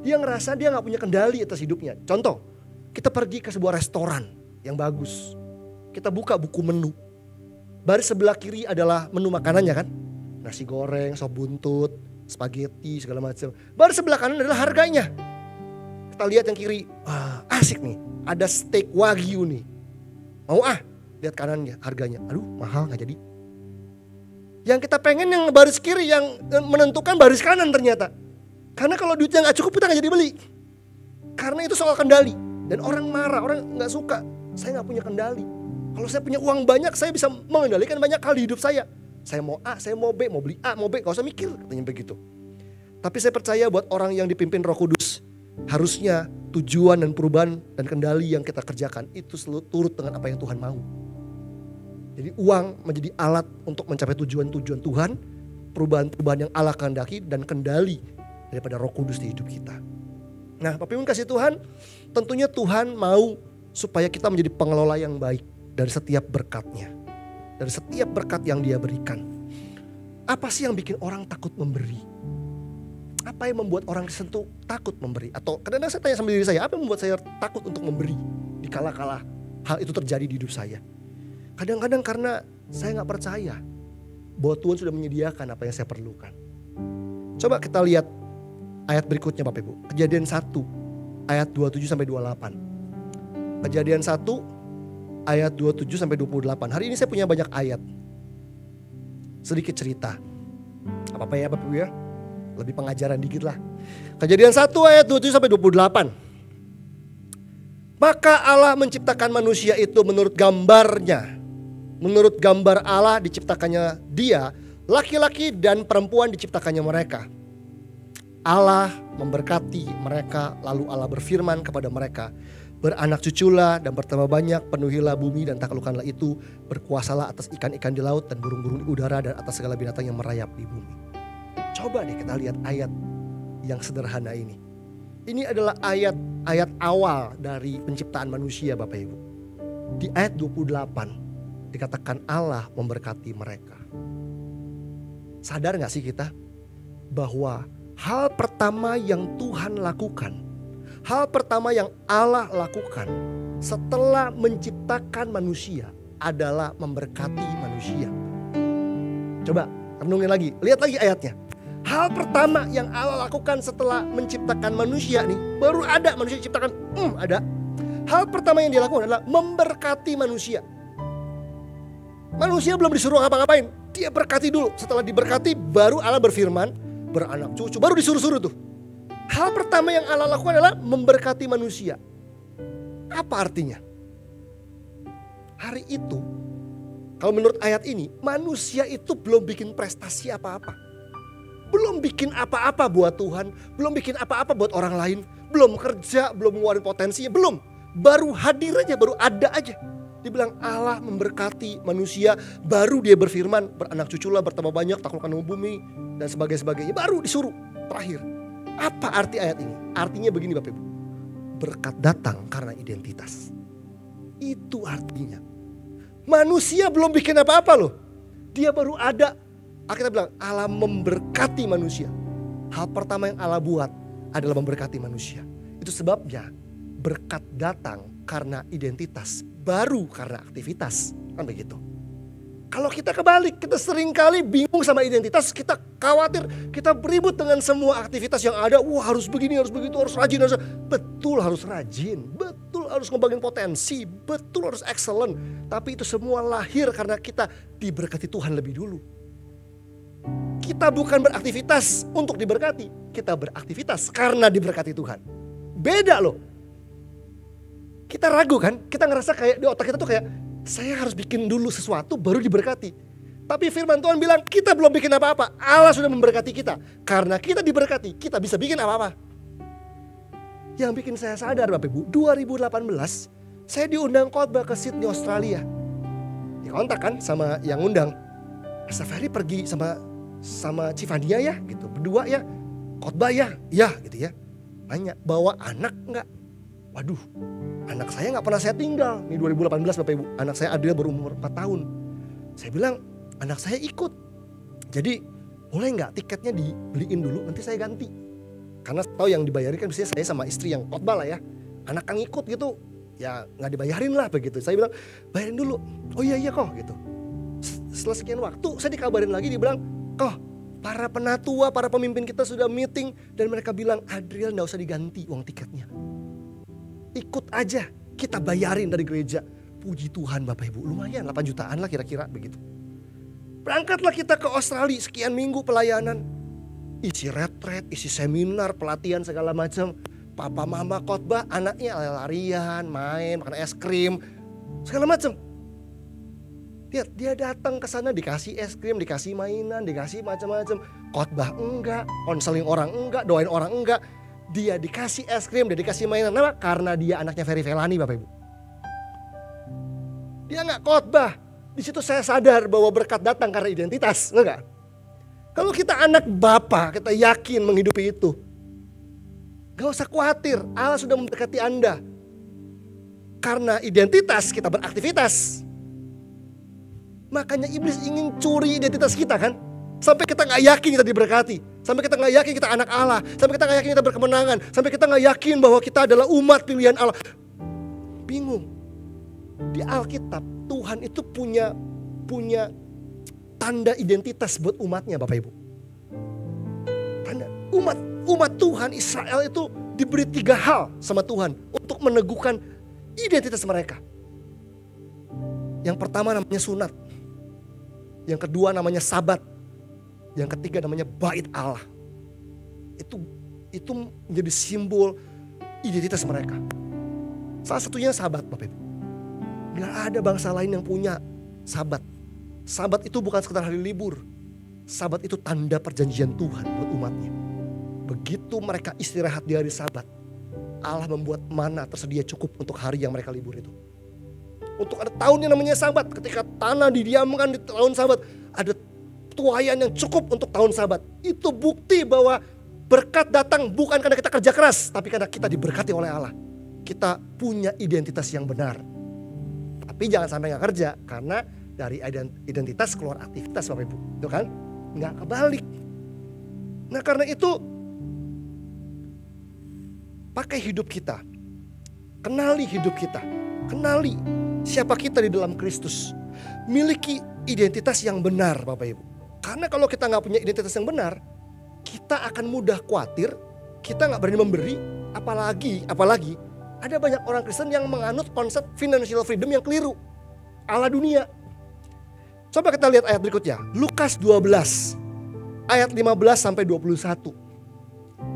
dia ngerasa dia gak punya kendali atas hidupnya. Contoh, kita pergi ke sebuah restoran yang bagus. Kita buka buku menu. Baris sebelah kiri adalah menu makanannya kan. Nasi goreng, sop buntut, spaghetti, segala macam. Baris sebelah kanan adalah harganya. Kita lihat yang kiri, wah asik nih. Ada steak wagyu nih. Mau lihat kanannya, harganya. Aduh mahal gak jadi. Yang kita pengen yang baris kiri yang menentukan baris kanan ternyata. Karena kalau duitnya gak cukup kita gak jadi beli. Karena itu soal kendali. Dan orang marah, orang gak suka. Saya gak punya kendali. Kalau saya punya uang banyak, saya bisa mengendalikan banyak hal di hidup saya. Saya mau A, saya mau B, mau beli A, mau B. Gak usah mikir, katanya begitu. Tapi saya percaya buat orang yang dipimpin Roh Kudus, harusnya tujuan dan perubahan dan kendali yang kita kerjakan itu selalu turut dengan apa yang Tuhan mau. Jadi uang menjadi alat untuk mencapai tujuan-tujuan Tuhan, perubahan-perubahan yang Allah kehendaki dan kendali daripada Roh Kudus di hidup kita. Nah, Bapak Ibu kasih Tuhan, tentunya Tuhan mau supaya kita menjadi pengelola yang baik dari setiap berkat-Nya. Dari setiap berkat yang Dia berikan. Apa sih yang bikin orang takut memberi? Apa yang membuat orang Kristen takut memberi? Atau kadang-kadang saya tanya sama diri saya, apa yang membuat saya takut untuk memberi di kala-kala hal itu terjadi di hidup saya? Kadang-kadang karena saya gak percaya bahwa Tuhan sudah menyediakan apa yang saya perlukan. Coba kita lihat ayat berikutnya Bapak Ibu. Kejadian 1 ayat 27-28. Kejadian 1 ayat 27-28. Hari ini saya punya banyak ayat. Sedikit cerita. Apa-apa ya Bapak Ibu ya. Lebih pengajaran dikit lah. Kejadian 1 ayat 27-28. Maka Allah menciptakan manusia itu menurut gambarnya. Menurut gambar Allah diciptakannya dia, laki-laki dan perempuan diciptakannya mereka. Allah memberkati mereka, lalu Allah berfirman kepada mereka, beranak cuculah dan bertambah banyak, penuhilah bumi dan taklukkanlah itu, berkuasalah atas ikan-ikan di laut dan burung-burung di udara dan atas segala binatang yang merayap di bumi. Coba deh kita lihat ayat yang sederhana ini. Ini adalah ayat awal dari penciptaan manusia Bapak Ibu. Di ayat 28 dikatakan Allah memberkati mereka. Sadar gak sih kita bahwa hal pertama yang Tuhan lakukan, hal pertama yang Allah lakukan setelah menciptakan manusia adalah memberkati manusia. Coba renungin lagi, lihat lagi ayatnya. Hal pertama yang Allah lakukan setelah menciptakan manusia nih, baru ada manusia diciptakan, ada. Hal pertama yang dia lakukan adalah memberkati manusia. Manusia belum disuruh ngapa-ngapain, dia berkati dulu. Setelah diberkati baru Allah berfirman, beranak cucu, baru disuruh-suruh tuh. Hal pertama yang Allah lakukan adalah memberkati manusia. Apa artinya? Hari itu, kalau menurut ayat ini, manusia itu belum bikin prestasi apa-apa. Belum bikin apa-apa buat Tuhan, belum bikin apa-apa buat orang lain, belum kerja, belum ngeluarin potensinya, belum. Baru hadir aja, baru ada aja. Dibilang Allah memberkati manusia, baru dia berfirman, beranak cuculah, bertambah banyak, taklukkan bumi, dan sebagainya. Baru disuruh, terakhir. Apa arti ayat ini? Artinya begini Bapak Ibu, berkat datang karena identitas. Itu artinya. Manusia belum bikin apa-apa loh, dia baru ada. Kita bilang Allah memberkati manusia. Hal pertama yang Allah buat adalah memberkati manusia. Itu sebabnya berkat datang karena identitas, baru karena aktivitas. Kan begitu. Kalau kita kebalik, kita seringkali bingung sama identitas, kita khawatir, kita beribut dengan semua aktivitas yang ada. Wah harus begini, harus begitu, harus rajin, harus betul harus rajin, betul harus ngembangin potensi, betul harus excellent. Tapi itu semua lahir karena kita diberkati Tuhan lebih dulu. Kita bukan beraktivitas untuk diberkati, kita beraktivitas karena diberkati Tuhan. Beda loh. Kita ragu kan, kita ngerasa kayak di otak kita tuh kayak saya harus bikin dulu sesuatu baru diberkati. Tapi firman Tuhan bilang kita belum bikin apa-apa, Allah sudah memberkati kita. Karena kita diberkati, kita bisa bikin apa-apa. Yang bikin saya sadar Bapak Ibu, 2018 saya diundang khotbah ke Sydney, Australia. Dikontak kan sama yang undang. Pastor Ferry pergi sama Civania ya gitu, berdua ya, khotbah ya, gitu ya. Nanya, bawa anak enggak? Waduh, anak saya gak pernah saya tinggal. Ini 2018 Bapak Ibu, anak saya Adria baru umur 4 tahun. Saya bilang, anak saya ikut. Jadi, boleh gak tiketnya dibeliin dulu, nanti saya ganti. Karena tahu yang dibayarin kan biasanya saya sama istri yang khotbah lah ya. Anak yang ikut gitu, ya gak dibayarin lah begitu. Saya bilang, bayarin dulu. Oh iya kok gitu. Setelah sekian waktu, saya dikabarin lagi, dibilang, kok para penatua, para pemimpin kita sudah meeting. Dan mereka bilang, Adriel gak usah diganti uang tiketnya. Ikut aja, kita bayarin dari gereja. Puji Tuhan Bapak Ibu, lumayan 8 jutaan lah kira-kira begitu. Berangkatlah kita ke Australia, sekian minggu pelayanan. Isi retret, isi seminar, pelatihan segala macam. Papa mama khotbah, anaknya lari-larian, main, makan es krim, segala macam. Lihat, dia datang ke sana dikasih es krim, dikasih mainan, dikasih macam-macam. Khotbah enggak, konseling orang enggak, doain orang enggak. Dia dikasih es krim, dia dikasih mainan. Kenapa? Karena dia anaknya Ferry Felani Bapak Ibu. Dia enggak khotbah. Di situ saya sadar bahwa berkat datang karena identitas, enggak? Kalau kita anak Bapa, kita yakin menghidupi itu. Gak usah khawatir, Allah sudah memberkati Anda. Karena identitas kita beraktivitas. Makanya iblis ingin curi identitas kita kan. Sampai kita gak yakin kita diberkati. Sampai kita gak yakin kita anak Allah. Sampai kita gak yakin kita berkemenangan. Sampai kita gak yakin bahwa kita adalah umat pilihan Allah. Bingung. Di Alkitab Tuhan itu punya tanda identitas buat umatnya Bapak Ibu. Tanda umat Tuhan Israel itu diberi 3 hal sama Tuhan untuk meneguhkan identitas mereka. Yang pertama namanya sunat. Yang kedua namanya sabat. Yang ketiga namanya bait Allah. Itu menjadi simbol identitas mereka. Salah satunya Sabat, Bapak Ibu. Gak ada bangsa lain yang punya Sabat. Sabat itu bukan sekedar hari libur. Sabat itu tanda perjanjian Tuhan buat umatnya. Begitu mereka istirahat di hari Sabat, Allah membuat mana tersedia cukup untuk hari yang mereka libur itu. Untuk ada tahun yang namanya Sabat, ketika tanah didiamkan di tahun Sabat, ada tuayan yang cukup untuk tahun Sabat. Itu bukti bahwa berkat datang bukan karena kita kerja keras, tapi karena kita diberkati oleh Allah. Kita punya identitas yang benar. Tapi jangan sampai gak kerja, karena dari identitas keluar aktivitas, Bapak Ibu. Itu kan gak kebalik. Nah karena itu, pakai hidup kita. Kenali hidup kita. Kenali siapa kita di dalam Kristus. Miliki identitas yang benar, Bapak Ibu. Karena kalau kita gak punya identitas yang benar, kita akan mudah khawatir, kita gak berani memberi, apalagi ada banyak orang Kristen yang menganut konsep financial freedom yang keliru, ala dunia. Coba kita lihat ayat berikutnya, Lukas 12 ayat 15 sampai 21.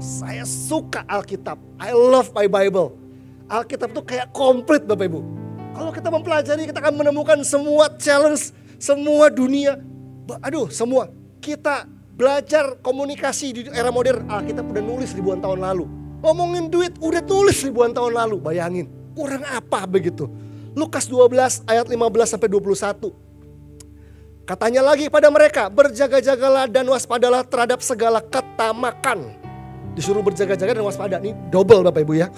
Saya suka Alkitab, I love my Bible. Alkitab itu kayak komplit, Bapak Ibu. Kalau kita mempelajari, kita akan menemukan semua challenge, semua dunia. Semua. Kita belajar komunikasi di era modern, Alkitab udah nulis ribuan tahun lalu. Ngomongin duit udah tulis ribuan tahun lalu, bayangin. Kurang apa begitu. Lukas 12 ayat 15 sampai 21. Katanya lagi pada mereka, berjaga-jagalah dan waspadalah terhadap segala ketamakan. Disuruh berjaga-jaga dan waspada, ini double Bapak Ibu ya.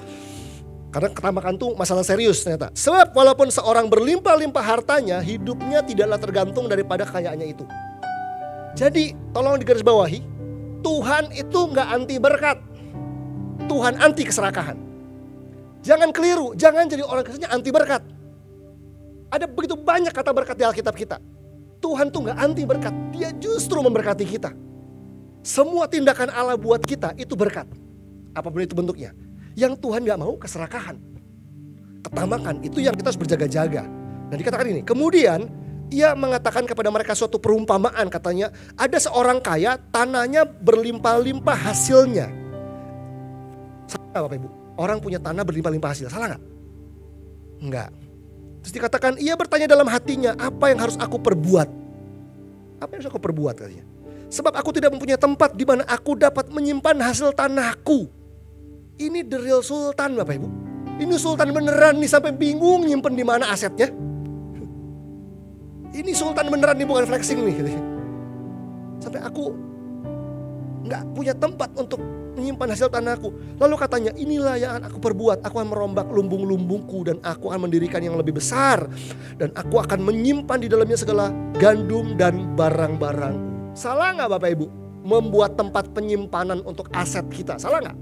Karena ketamakan itu masalah serius ternyata. Sebab walaupun seorang berlimpah-limpah hartanya, hidupnya tidaklah tergantung daripada kekayaannya itu. Jadi tolong digarisbawahi, Tuhan itu gak anti berkat. Tuhan anti keserakahan. Jangan keliru, jangan jadi orang Kristen anti berkat. Ada begitu banyak kata berkat di Alkitab kita. Tuhan tuh gak anti berkat, dia justru memberkati kita. Semua tindakan Allah buat kita itu berkat. Apapun itu bentuknya. Yang Tuhan gak mau keserakahan. Ketamakan itu yang kita harus berjaga-jaga. Dan dikatakan ini, kemudian ia mengatakan kepada mereka suatu perumpamaan, katanya ada seorang kaya tanahnya berlimpah-limpah hasilnya. Salah gak Bapak Ibu? Orang punya tanah berlimpah-limpah hasil, salah gak? Enggak. Terus dikatakan ia bertanya dalam hatinya, apa yang harus aku perbuat? Apa yang harus aku perbuat katanya? Sebab aku tidak mempunyai tempat di mana aku dapat menyimpan hasil tanahku. Ini the real sultan Bapak Ibu. Ini sultan beneran nih, sampai bingung nyimpen di mana asetnya. Ini sultan beneran nih, bukan flexing nih. Sampai aku gak punya tempat untuk menyimpan hasil tanahku. Lalu katanya, inilah yang akan aku perbuat. Aku akan merombak lumbung-lumbungku dan aku akan mendirikan yang lebih besar. Dan aku akan menyimpan di dalamnya segala gandum dan barang-barang. Salah gak Bapak Ibu membuat tempat penyimpanan untuk aset kita? Salah gak?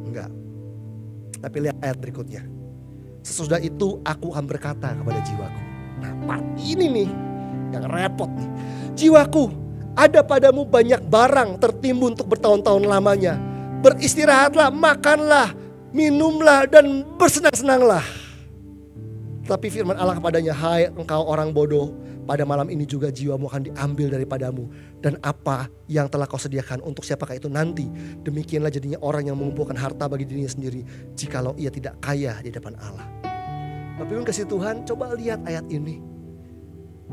Enggak. Tapi lihat ayat berikutnya. Sesudah itu aku akan berkata kepada jiwaku. Nah part ini nih yang repot nih. Jiwaku, ada padamu banyak barang tertimbun untuk bertahun-tahun lamanya. Beristirahatlah, makanlah, minumlah dan bersenang-senanglah. Tapi firman Allah kepadanya, hai engkau orang bodoh, pada malam ini juga jiwamu akan diambil daripadamu. Dan apa yang telah kau sediakan untuk siapakah itu nanti? Demikianlah jadinya orang yang mengumpulkan harta bagi dirinya sendiri, jikalau ia tidak kaya di depan Allah. Tapi pun kasih Tuhan, coba lihat ayat ini.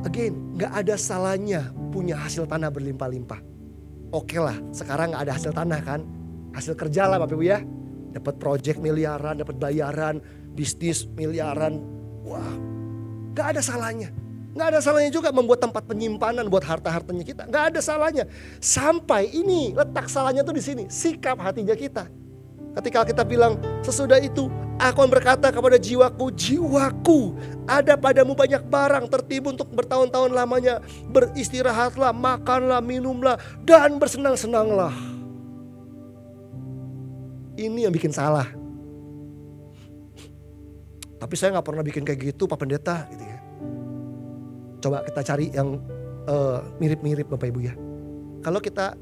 Again, gak ada salahnya punya hasil tanah berlimpah-limpah. Oke lah, sekarang gak ada hasil tanah kan. Hasil kerja lah Bapak Ibu ya. Dapat project miliaran, dapat bayaran, bisnis miliaran. Wah, gak ada salahnya. Gak ada salahnya juga membuat tempat penyimpanan buat harta-hartanya kita. Gak ada salahnya. Sampai ini letak salahnya tuh di sini. Sikap hatinya kita. Ketika kita bilang sesudah itu aku akan berkata kepada jiwaku, jiwaku ada padamu banyak barang tertimbun untuk bertahun-tahun lamanya. Beristirahatlah, makanlah, minumlah dan bersenang-senanglah. Ini yang bikin salah. Tapi saya gak pernah bikin kayak gitu Pak Pendeta gitu ya. Coba kita cari yang mirip-mirip Bapak Ibu ya. Kalau kita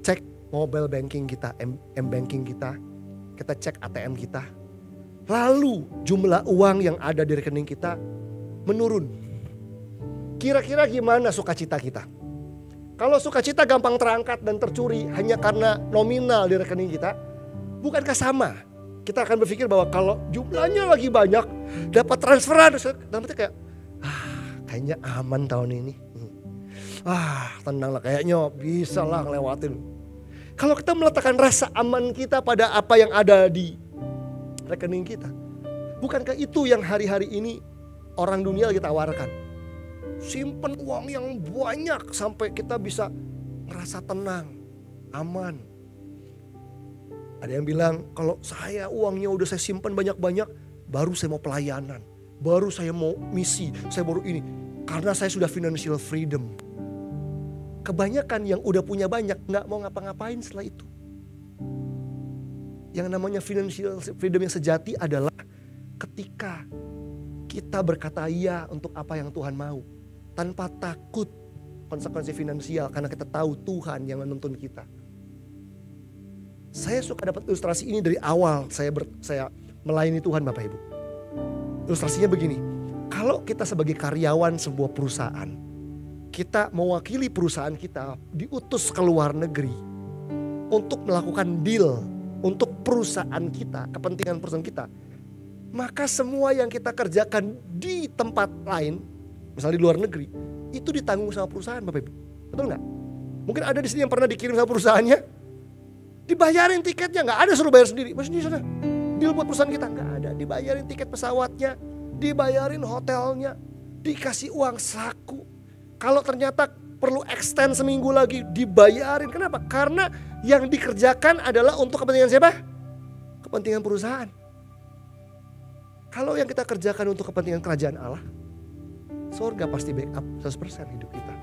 cek mobile banking kita, M-banking kita cek ATM kita. Lalu jumlah uang yang ada di rekening kita menurun. Kira-kira gimana sukacita kita? Kalau sukacita gampang terangkat dan tercuri hanya karena nominal di rekening kita, bukankah sama? Kita akan berpikir bahwa kalau jumlahnya lagi banyak, dapat transferan, dalam arti kayak, kayaknya aman tahun ini. Tenang lah, kayaknya bisa lah ngelewatin. Kalau kita meletakkan rasa aman kita pada apa yang ada di rekening kita, bukankah itu yang hari-hari ini orang dunia lagi tawarkan? Simpen uang yang banyak sampai kita bisa merasa tenang, aman. Ada yang bilang kalau saya uangnya udah saya simpan banyak-banyak, baru saya mau pelayanan, baru saya mau misi, saya baru ini. Karena saya sudah financial freedom. Kebanyakan yang udah punya banyak gak mau ngapa-ngapain setelah itu. Yang namanya financial freedom yang sejati adalah ketika kita berkata iya untuk apa yang Tuhan mau. Tanpa takut konsekuensi finansial karena kita tahu Tuhan yang menuntun kita. Saya suka dapat ilustrasi ini dari awal saya melayani Tuhan Bapak Ibu. Ilustrasinya begini, kalau kita sebagai karyawan sebuah perusahaan, kita mewakili perusahaan kita diutus ke luar negeri untuk melakukan deal untuk perusahaan kita, kepentingan perusahaan kita. Maka semua yang kita kerjakan di tempat lain, misalnya di luar negeri, itu ditanggung sama perusahaan Bapak Ibu. Betul gak? Mungkin ada di sini yang pernah dikirim sama perusahaannya, dibayarin tiketnya, gak ada suruh bayar sendiri. Mas sendiri sana, deal buat perusahaan kita, gak ada. Dibayarin tiket pesawatnya, dibayarin hotelnya, dikasih uang saku. Kalau ternyata perlu extend seminggu lagi, dibayarin. Kenapa? Karena yang dikerjakan adalah untuk kepentingan siapa? Kepentingan perusahaan. Kalau yang kita kerjakan untuk kepentingan kerajaan Allah, surga pasti backup 100% hidup kita.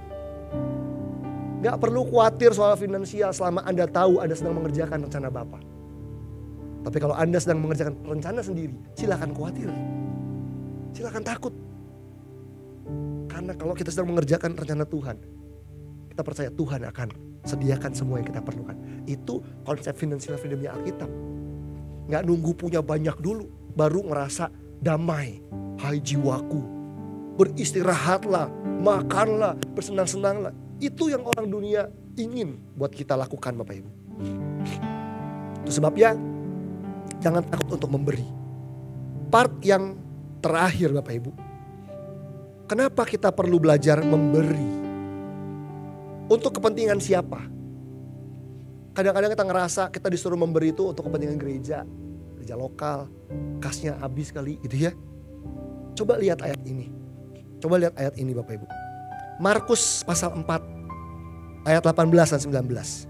Gak perlu khawatir soal finansial selama Anda tahu Anda sedang mengerjakan rencana Bapa. Tapi kalau Anda sedang mengerjakan rencana sendiri, silakan khawatir. Silakan takut. Karena kalau kita sedang mengerjakan rencana Tuhan, kita percaya Tuhan akan sediakan semua yang kita perlukan. Itu konsep financial freedomnya Alkitab. Gak nunggu punya banyak dulu, baru ngerasa damai. Hai jiwaku, beristirahatlah, makanlah, bersenang-senanglah. Itu yang orang dunia ingin buat kita lakukan Bapak Ibu. Itu sebabnya jangan takut untuk memberi. Part yang terakhir Bapak Ibu. Kenapa kita perlu belajar memberi? Untuk kepentingan siapa? Kadang-kadang kita ngerasa kita disuruh memberi itu untuk kepentingan gereja lokal, kasnya habis kali gitu ya. Coba lihat ayat ini. Coba lihat ayat ini Bapak Ibu. Markus pasal 4 ayat 18 dan 19.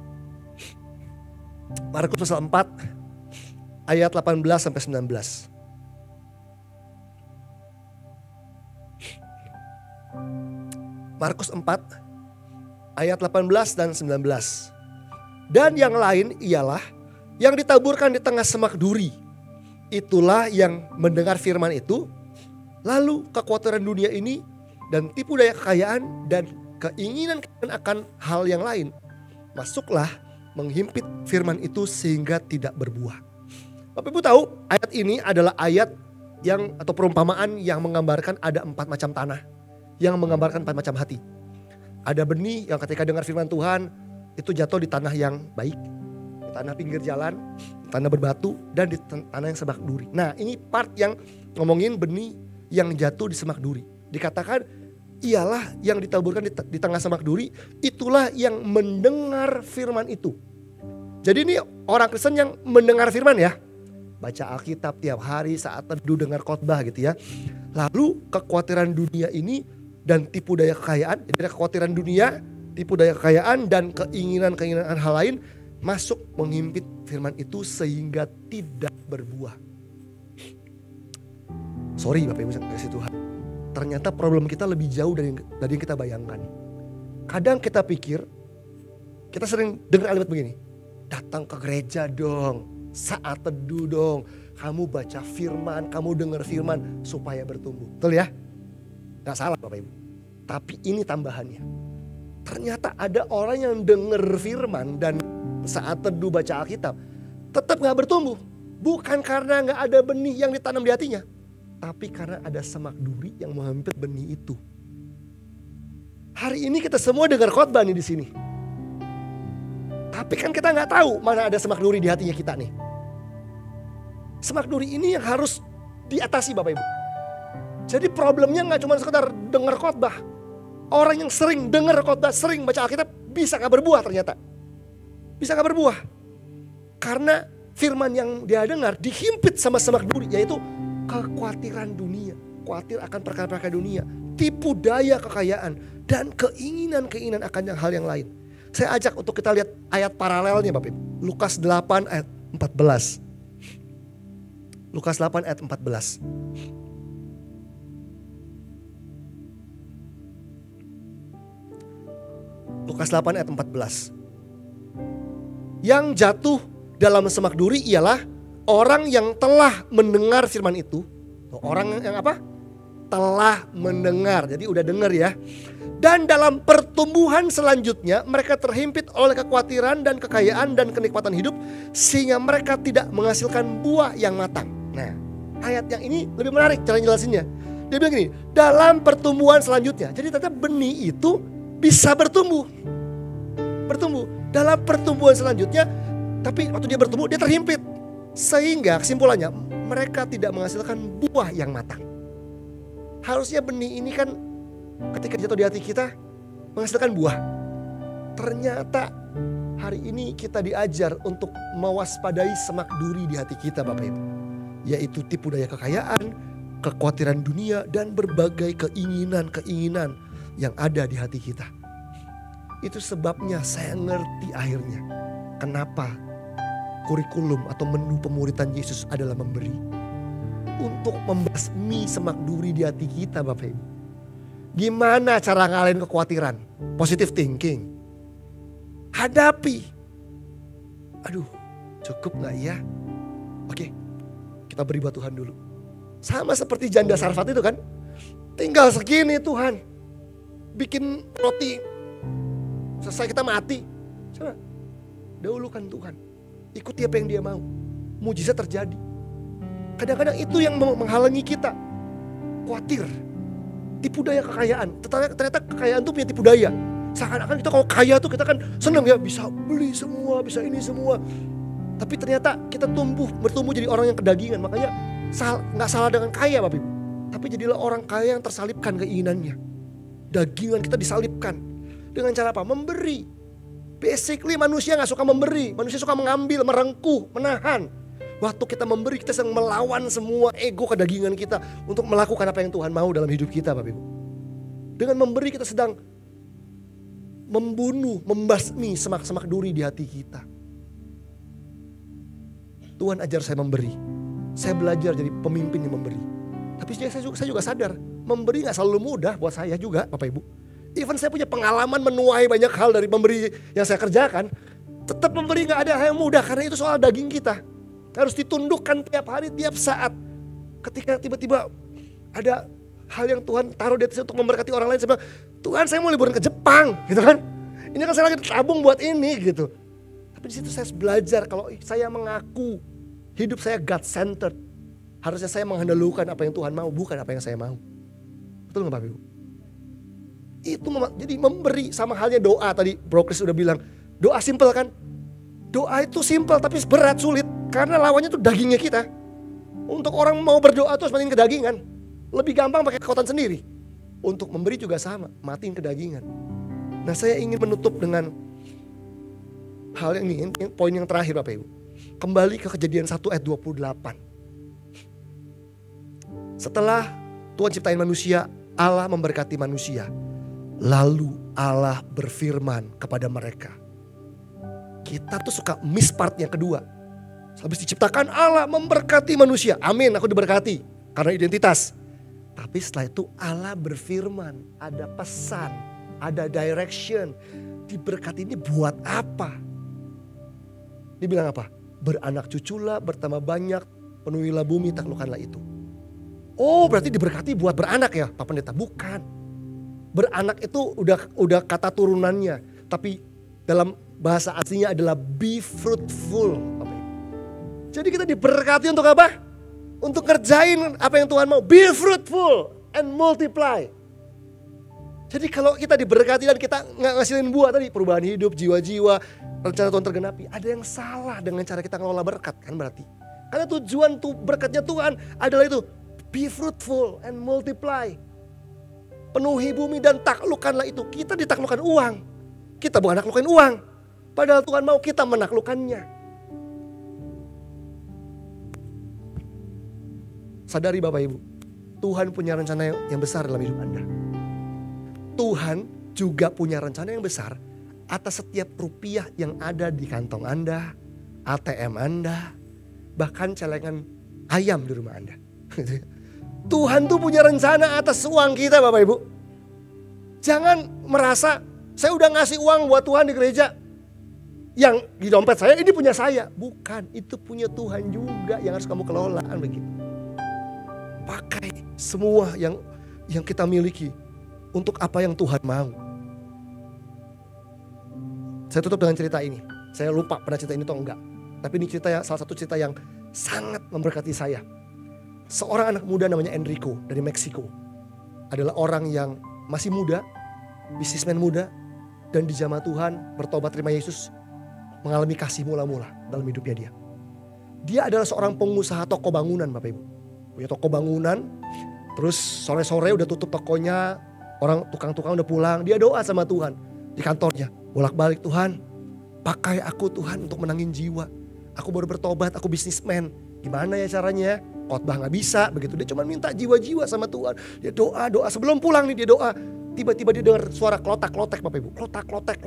Markus pasal 4 ayat 18 sampai 19. Markus 4 ayat 18 dan 19. Dan yang lain ialah yang ditaburkan di tengah semak duri. Itulah yang mendengar firman itu, lalu kekhawatiran dunia ini dan tipu daya kekayaan dan keinginan akan hal yang lain masuklah menghimpit firman itu sehingga tidak berbuah. Bapak Ibu tahu ayat ini adalah ayat yang atau perumpamaan yang menggambarkan ada 4 macam tanah, yang menggambarkan 4 macam hati. Ada benih yang ketika dengar firman Tuhan itu jatuh di tanah yang baik, di tanah pinggir jalan, tanah berbatu, dan di tanah yang semak duri. Nah ini part yang ngomongin benih yang jatuh di semak duri. Dikatakan ialah yang ditaburkan di tengah semak duri, itulah yang mendengar firman itu. Jadi ini orang Kristen yang mendengar firman ya. Baca Alkitab tiap hari saat teduh dengar khotbah gitu ya. Lalu kekhawatiran dunia ini dan tipu daya kekayaan, jadi ada kekhawatiran dunia, tipu daya kekayaan dan keinginan hal lain masuk menghimpit firman itu sehingga tidak berbuah. Sorry Bapak Ibu kasih Tuhan. Ternyata problem kita lebih jauh dari yang kita bayangkan. Kadang kita pikir, kita sering dengar kalimat begini. Datang ke gereja dong, saat teduh dong. Kamu baca firman, kamu dengar firman supaya bertumbuh. Betul ya? Gak salah Bapak Ibu. Tapi ini tambahannya. Ternyata ada orang yang dengar firman dan saat teduh baca Alkitab tetap gak bertumbuh. Bukan karena gak ada benih yang ditanam di hatinya. Tapi karena ada semak duri yang menghimpit benih itu. Hari ini kita semua dengar khotbah nih di sini. Tapi kan kita nggak tahu mana ada semak duri di hatinya kita nih. Semak duri ini yang harus diatasi Bapak Ibu. Jadi problemnya nggak cuma sekedar dengar khotbah. Orang yang sering dengar khotbah, sering baca Alkitab bisa nggak berbuah ternyata. Bisa nggak berbuah. Karena firman yang dia dengar dihimpit sama semak duri, yaitu kekhawatiran dunia. Khawatir akan perkara-perkara dunia. Tipu daya kekayaan. Dan keinginan-keinginan akan hal yang lain. Saya ajak untuk kita lihat ayat paralelnya Bapak Ibu. Lukas 8 ayat 14. Lukas 8 ayat 14. Lukas 8 ayat 14. Yang jatuh dalam semak duri ialah orang yang telah mendengar firman itu. Orang yang apa? Telah mendengar. Jadi udah dengar ya. Dan dalam pertumbuhan selanjutnya mereka terhimpit oleh kekhawatiran dan kekayaan dan kenikmatan hidup. Sehingga mereka tidak menghasilkan buah yang matang. Nah, ayat yang ini lebih menarik cara jelasinnya. Dia bilang gini, dalam pertumbuhan selanjutnya. Jadi ternyata benih itu bisa bertumbuh. Dalam pertumbuhan selanjutnya, tapi waktu dia bertumbuh dia terhimpit. Sehingga kesimpulannya mereka tidak menghasilkan buah yang matang. Harusnya benih ini kan ketika jatuh di hati kita menghasilkan buah. Ternyata hari ini kita diajar untuk mewaspadai semak duri di hati kita Bapak Ibu. Yaitu tipu daya kekayaan, kekhawatiran dunia, dan berbagai keinginan-keinginan yang ada di hati kita. Itu sebabnya saya ngerti akhirnya kenapa kurikulum atau menu pemuritan Yesus adalah memberi. Untuk membasmi semak duri di hati kita Bapak Ibu. Gimana cara ngalahin kekhawatiran? Positive thinking. Hadapi. Aduh, cukup gak ya? Oke, kita beri buat Tuhan dulu. Sama seperti janda Sarfat itu kan. Tinggal segini Tuhan. Bikin roti. Selesai kita mati. Coba, dahulukan Tuhan. Ikuti apa yang dia mau. Mujizat terjadi. Kadang-kadang itu yang menghalangi kita. Khawatir. Tipu daya kekayaan. Ternyata kekayaan itu punya tipu daya. Seakan-akan kita kalau kaya tuh kita kan senang ya. Bisa beli semua, bisa ini semua. Tapi ternyata kita bertumbuh jadi orang yang kedagingan. Makanya gak salah dengan kaya Bapak Ibu. Tapi jadilah orang kaya yang tersalibkan keinginannya. Dagingan kita disalibkan. Dengan cara apa? Memberi. Basically manusia gak suka memberi. Manusia suka mengambil, merengkuh, menahan. Waktu kita memberi, kita sedang melawan semua ego kedagingan kita untuk melakukan apa yang Tuhan mau dalam hidup kita Bapak Ibu. Dengan memberi kita sedang membunuh, membasmi semak-semak duri di hati kita. Tuhan ajar saya memberi. Saya belajar jadi pemimpin yang memberi. Tapi saya juga sadar, memberi gak selalu mudah buat saya juga Bapak Ibu. Even saya punya pengalaman menuai banyak hal dari pemberi yang saya kerjakan. Tetap memberi gak ada hal yang mudah karena itu soal daging kita. Harus ditundukkan tiap hari, tiap saat. Ketika tiba-tiba ada hal yang Tuhan taruh di atas untuk memberkati orang lain. Saya bilang, Tuhan saya mau liburan ke Jepang gitu kan. Ini kan saya lagi tabung buat ini gitu. Tapi di situ saya belajar kalau saya mengaku hidup saya God-centered. Harusnya saya mengandalkan apa yang Tuhan mau, bukan apa yang saya mau. Betul gak Bapak Ibu? Itu jadi memberi sama halnya doa tadi Bro Chris udah bilang. Doa simple kan? Doa itu simple tapi berat, sulit. Karena lawannya tuh dagingnya kita. Untuk orang mau berdoa tuh harus matiin kedagingan. Lebih gampang pakai kekuatan sendiri. Untuk memberi juga sama, matiin kedagingan. Nah saya ingin menutup dengan hal yang ini, poin yang terakhir Bapak Ibu. Kembali ke Kejadian 1 ayat 28. Setelah Tuhan ciptain manusia, Allah memberkati manusia. Lalu Allah berfirman kepada mereka. Kita tuh suka miss part yang kedua. Habis diciptakan Allah memberkati manusia. Amin, aku diberkati karena identitas. Tapi setelah itu Allah berfirman, ada pesan, ada direction. Diberkati ini buat apa? Dia bilang apa? Beranak cuculah, bertambah banyak, penuhilah bumi, taklukkanlah itu. Oh, berarti diberkati buat beranak ya, Pak Pendeta? Bukan. Beranak itu udah kata turunannya, tapi dalam bahasa aslinya adalah be fruitful. Jadi kita diberkati untuk apa? Untuk kerjain apa yang Tuhan mau. Be fruitful and multiply. Jadi kalau kita diberkati dan kita nggak ngasilin buah tadi, perubahan hidup, jiwa-jiwa, rencana Tuhan tergenapi, ada yang salah dengan cara kita ngelola berkat kan berarti. Karena tujuan tuh berkatnya Tuhan adalah itu, be fruitful and multiply. Penuhi bumi dan taklukkanlah itu. Kita ditaklukkan uang, kita bukan naklukkan uang. Padahal Tuhan mau kita menaklukkannya. Sadari Bapak Ibu, Tuhan punya rencana yang besar dalam hidup Anda. Tuhan juga punya rencana yang besar atas setiap rupiah yang ada di kantong Anda, ATM Anda, bahkan celengan ayam di rumah Anda. Tuhan tuh punya rencana atas uang kita Bapak Ibu. Jangan merasa saya udah ngasih uang buat Tuhan di gereja. Yang di dompet saya ini punya saya. Bukan, itu punya Tuhan juga yang harus kamu kelola begitu. Pakai semua yang kita miliki untuk apa yang Tuhan mau. Saya tutup dengan cerita ini. Saya lupa pernah cerita ini atau enggak. Tapi ini salah satu cerita yang sangat memberkati saya. Seorang anak muda namanya Enrico dari Meksiko. Adalah orang yang masih muda, bisnismen muda, dan dijamah Tuhan, bertobat terima Yesus, mengalami kasih mula-mula dalam hidupnya dia. Dia adalah seorang pengusaha toko bangunan Bapak Ibu. Punya toko bangunan, terus sore-sore udah tutup tokonya, orang tukang-tukang udah pulang, dia doa sama Tuhan di kantornya. Bolak-balik, Tuhan pakai aku Tuhan untuk menangin jiwa. Aku baru bertobat, aku bisnismen. Gimana ya caranya? Khotbah gak bisa begitu. Dia cuma minta jiwa-jiwa sama Tuhan. Dia doa sebelum pulang nih dia doa. Tiba-tiba dia dengar suara klotak-klotek Bapak Ibu. Klotak-klotek,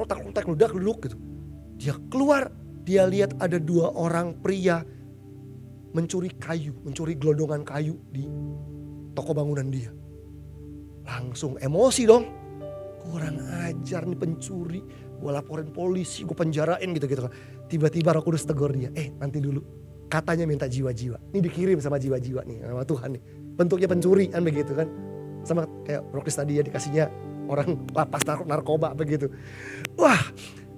ludak-luduk gitu. Dia keluar, dia lihat ada 2 orang pria mencuri gelondongan kayu di toko bangunan dia. Langsung emosi dong. Kurang ajar nih pencuri. Gue laporin polisi, gue penjarain gitu-gitu. Tiba-tiba Roh Kudus tegur dia. Nanti dulu. Katanya minta jiwa-jiwa. Ini dikirim sama jiwa-jiwa nih sama Tuhan nih. Bentuknya pencuri kan begitu kan. Sama kayak Roh Kudus tadi ya dikasihnya orang lapas narkoba begitu. Wah,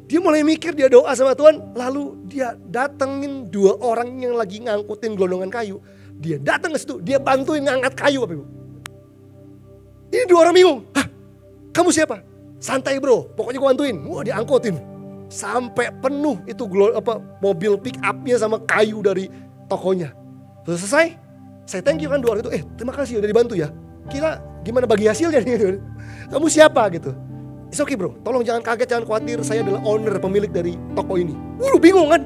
dia mulai mikir, dia doa sama Tuhan. Lalu dia datengin 2 orang yang lagi ngangkutin gelondongan kayu. Dia datang ke situ, dia bantuin ngangkat kayu Bapak Ibu. Ini 2 orang bingung. Hah, kamu siapa? Santai bro, pokoknya gue bantuin. Wah, diangkutin. Sampai penuh itu mobil pick up-nya sama kayu dari tokonya. Terus selesai, saya thank you kan 2 orang itu. Terima kasih udah dibantu ya. Kira gimana bagi hasilnya gitu. Kamu siapa gitu. It's okay bro, tolong jangan kaget, jangan khawatir. Saya adalah owner, pemilik dari toko ini. Lu bingung kan?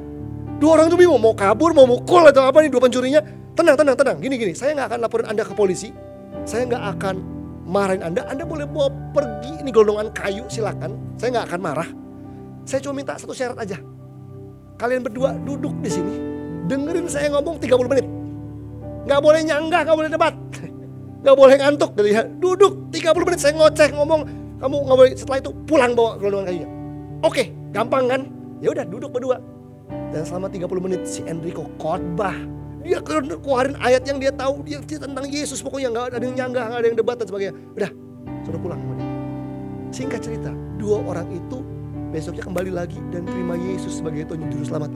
2 orang itu bingung, mau kabur, mau mukul atau apa nih 2 pencurinya. Tenang. Gini, saya gak akan laporin Anda ke polisi. Saya gak akan marahin Anda boleh bawa pergi ini gelondongan kayu silakan. Saya gak akan marah. Saya cuma minta 1 syarat aja. Kalian berdua duduk di sini, dengerin saya ngomong 30 menit. Gak boleh nyanggah, gak boleh debat. Gak boleh ngantuk. Duduk 30 menit saya ngoceh ngomong. Kamu gak boleh, setelah itu pulang bawa gelondongan kayunya. Oke, gampang kan? Ya udah duduk berdua. Dan selama 30 menit si Enrico khotbah. Dia keluarin ayat yang dia tahu, dia tentang Yesus, pokoknya gak ada yang nyanggah, gak ada yang debat dan sebagainya. Udah, sudah pulang. Singkat cerita, 2 orang itu besoknya kembali lagi dan terima Yesus sebagai Tuhan Juru Selamat.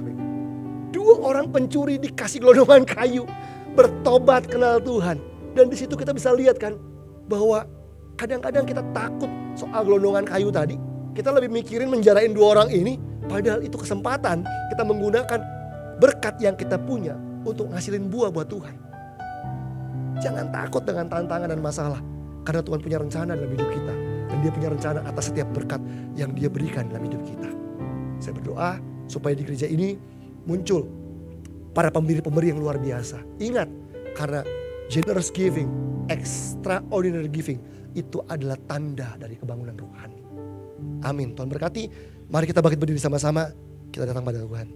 2 orang pencuri dikasih gelondongan kayu, bertobat kenal Tuhan. Dan di situ kita bisa lihat kan bahwa kadang-kadang kita takut soal gelondongan kayu tadi. Kita lebih mikirin menjarain 2 orang ini, padahal itu kesempatan kita menggunakan berkat yang kita punya untuk ngasilin buah buat Tuhan. Jangan takut dengan tantangan dan masalah, karena Tuhan punya rencana dalam hidup kita. Dan dia punya rencana atas setiap berkat yang dia berikan dalam hidup kita. Saya berdoa supaya di gereja ini muncul para pemberi-pemberi yang luar biasa. Ingat, karena generous giving, extraordinary giving, itu adalah tanda dari kebangunan rohani. Amin. Tuhan berkati. Mari kita bangkit berdiri sama-sama. Kita datang pada Tuhan.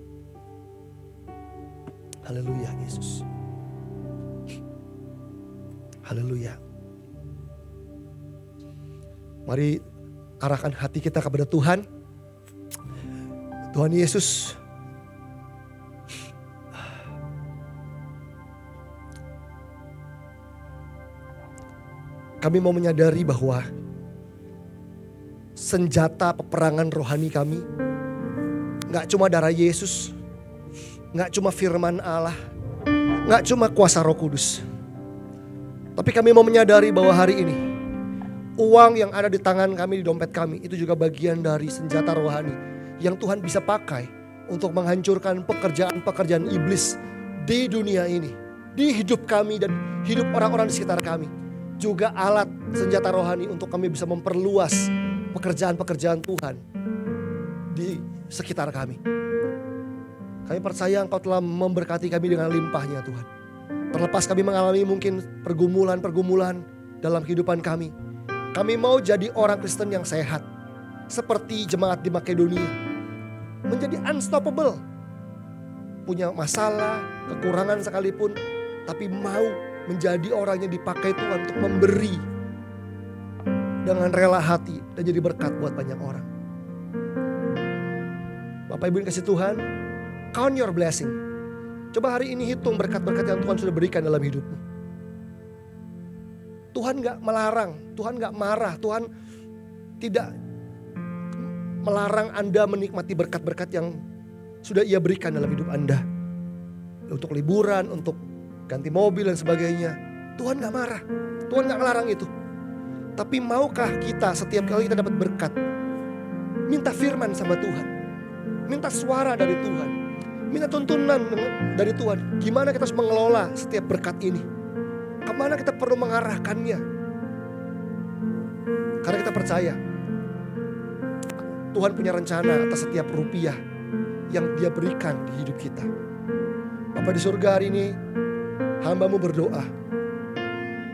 Haleluya Yesus. Haleluya. Mari arahkan hati kita kepada Tuhan. Tuhan Yesus. Kami mau menyadari bahwa senjata peperangan rohani kami gak cuma darah Yesus, gak cuma firman Allah, gak cuma kuasa Roh Kudus. Tapi kami mau menyadari bahwa hari ini Uang yang ada di tangan kami, di dompet kami, itu juga bagian dari senjata rohani yang Tuhan bisa pakai untuk menghancurkan pekerjaan-pekerjaan iblis di dunia ini, di hidup kami dan hidup orang-orang di sekitar kami. Juga alat senjata rohani untuk kami bisa memperluas pekerjaan-pekerjaan Tuhan di sekitar kami. Kami percaya Engkau telah memberkati kami dengan limpahnya Tuhan. Terlepas kami mengalami mungkin pergumulan-pergumulan dalam kehidupan kami, kami mau jadi orang Kristen yang sehat. Seperti jemaat di Makedonia. Menjadi unstoppable. Punya masalah, kekurangan sekalipun. Tapi mau menjadi orang yang dipakai Tuhan untuk memberi. Dengan rela hati dan jadi berkat buat banyak orang. Bapak Ibu yang kasih Tuhan, count your blessing. Coba hari ini hitung berkat-berkat yang Tuhan sudah berikan dalam hidupmu. Tuhan gak melarang, Tuhan gak marah, Tuhan tidak melarang Anda menikmati berkat-berkat yang sudah Ia berikan dalam hidup Anda. Untuk liburan, untuk ganti mobil dan sebagainya. Tuhan gak marah, Tuhan gak melarang itu. Tapi maukah kita setiap kali kita dapat berkat, minta firman sama Tuhan, minta suara dari Tuhan, minta tuntunan dari Tuhan. Gimana kita harus mengelola setiap berkat ini? Kemana kita perlu mengarahkannya? Karena kita percaya Tuhan punya rencana atas setiap rupiah yang Dia berikan di hidup kita. Bapa di surga, hari ini hamba-Mu berdoa,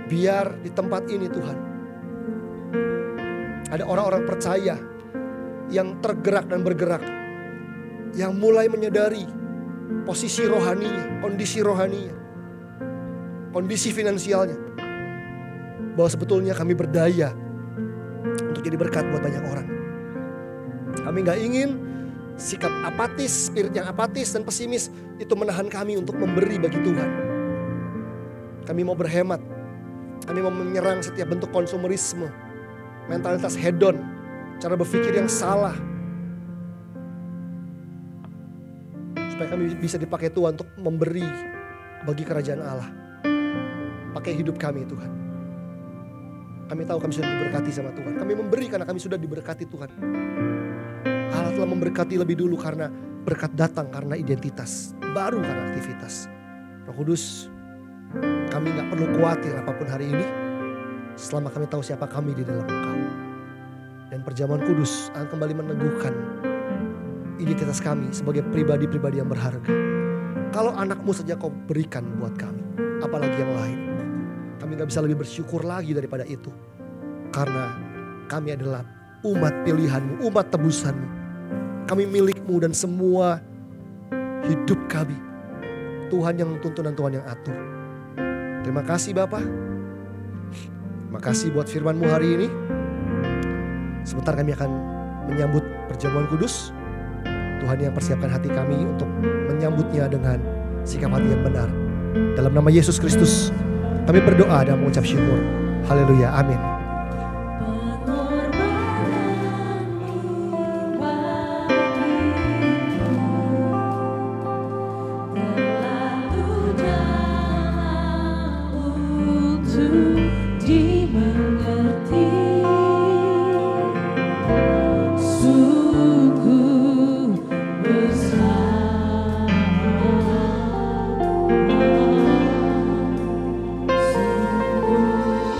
biar di tempat ini Tuhan ada orang-orang percaya yang tergerak dan bergerak, yang mulai menyadari posisi rohaninya, kondisi rohaninya, kondisi finansialnya, bahwa sebetulnya kami berdaya untuk jadi berkat buat banyak orang. Kami gak ingin sikap apatis, spirit yang apatis dan pesimis itu menahan kami untuk memberi bagi Tuhan. Kami mau berhemat, kami mau menyerang setiap bentuk konsumerisme, mentalitas hedon, cara berpikir yang salah, supaya kami bisa dipakai Tuhan untuk memberi bagi kerajaan Allah. Pakai hidup kami Tuhan. Kami tahu kami sudah diberkati sama Tuhan. Kami memberi karena kami sudah diberkati Tuhan. Allah telah memberkati lebih dulu karena berkat datang karena identitas, baru karena aktivitas. Roh Kudus, kami gak perlu khawatir apapun hari ini, selama kami tahu siapa kami di dalam Engkau. Dan perjamuan kudus akan kembali meneguhkan identitas kami sebagai pribadi-pribadi yang berharga. Kalau anakmu saja kau berikan buat kami, apalagi yang lain. Kami gak bisa lebih bersyukur lagi daripada itu. Karena kami adalah umat pilihanmu, umat tebusanmu. Kami milikmu dan semua hidup kami, Tuhan yang tuntun dan Tuhan yang atur. Terima kasih Bapa. Terima kasih buat firman-Mu hari ini. Sebentar kami akan menyambut perjamuan kudus. Tuhan yang persiapkan hati kami untuk menyambutnya dengan sikap hati yang benar. Dalam nama Yesus Kristus kami berdoa dan mengucap syukur. Haleluya, amin.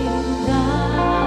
Indah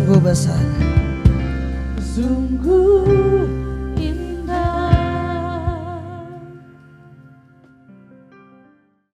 sungguh besar. Sungguh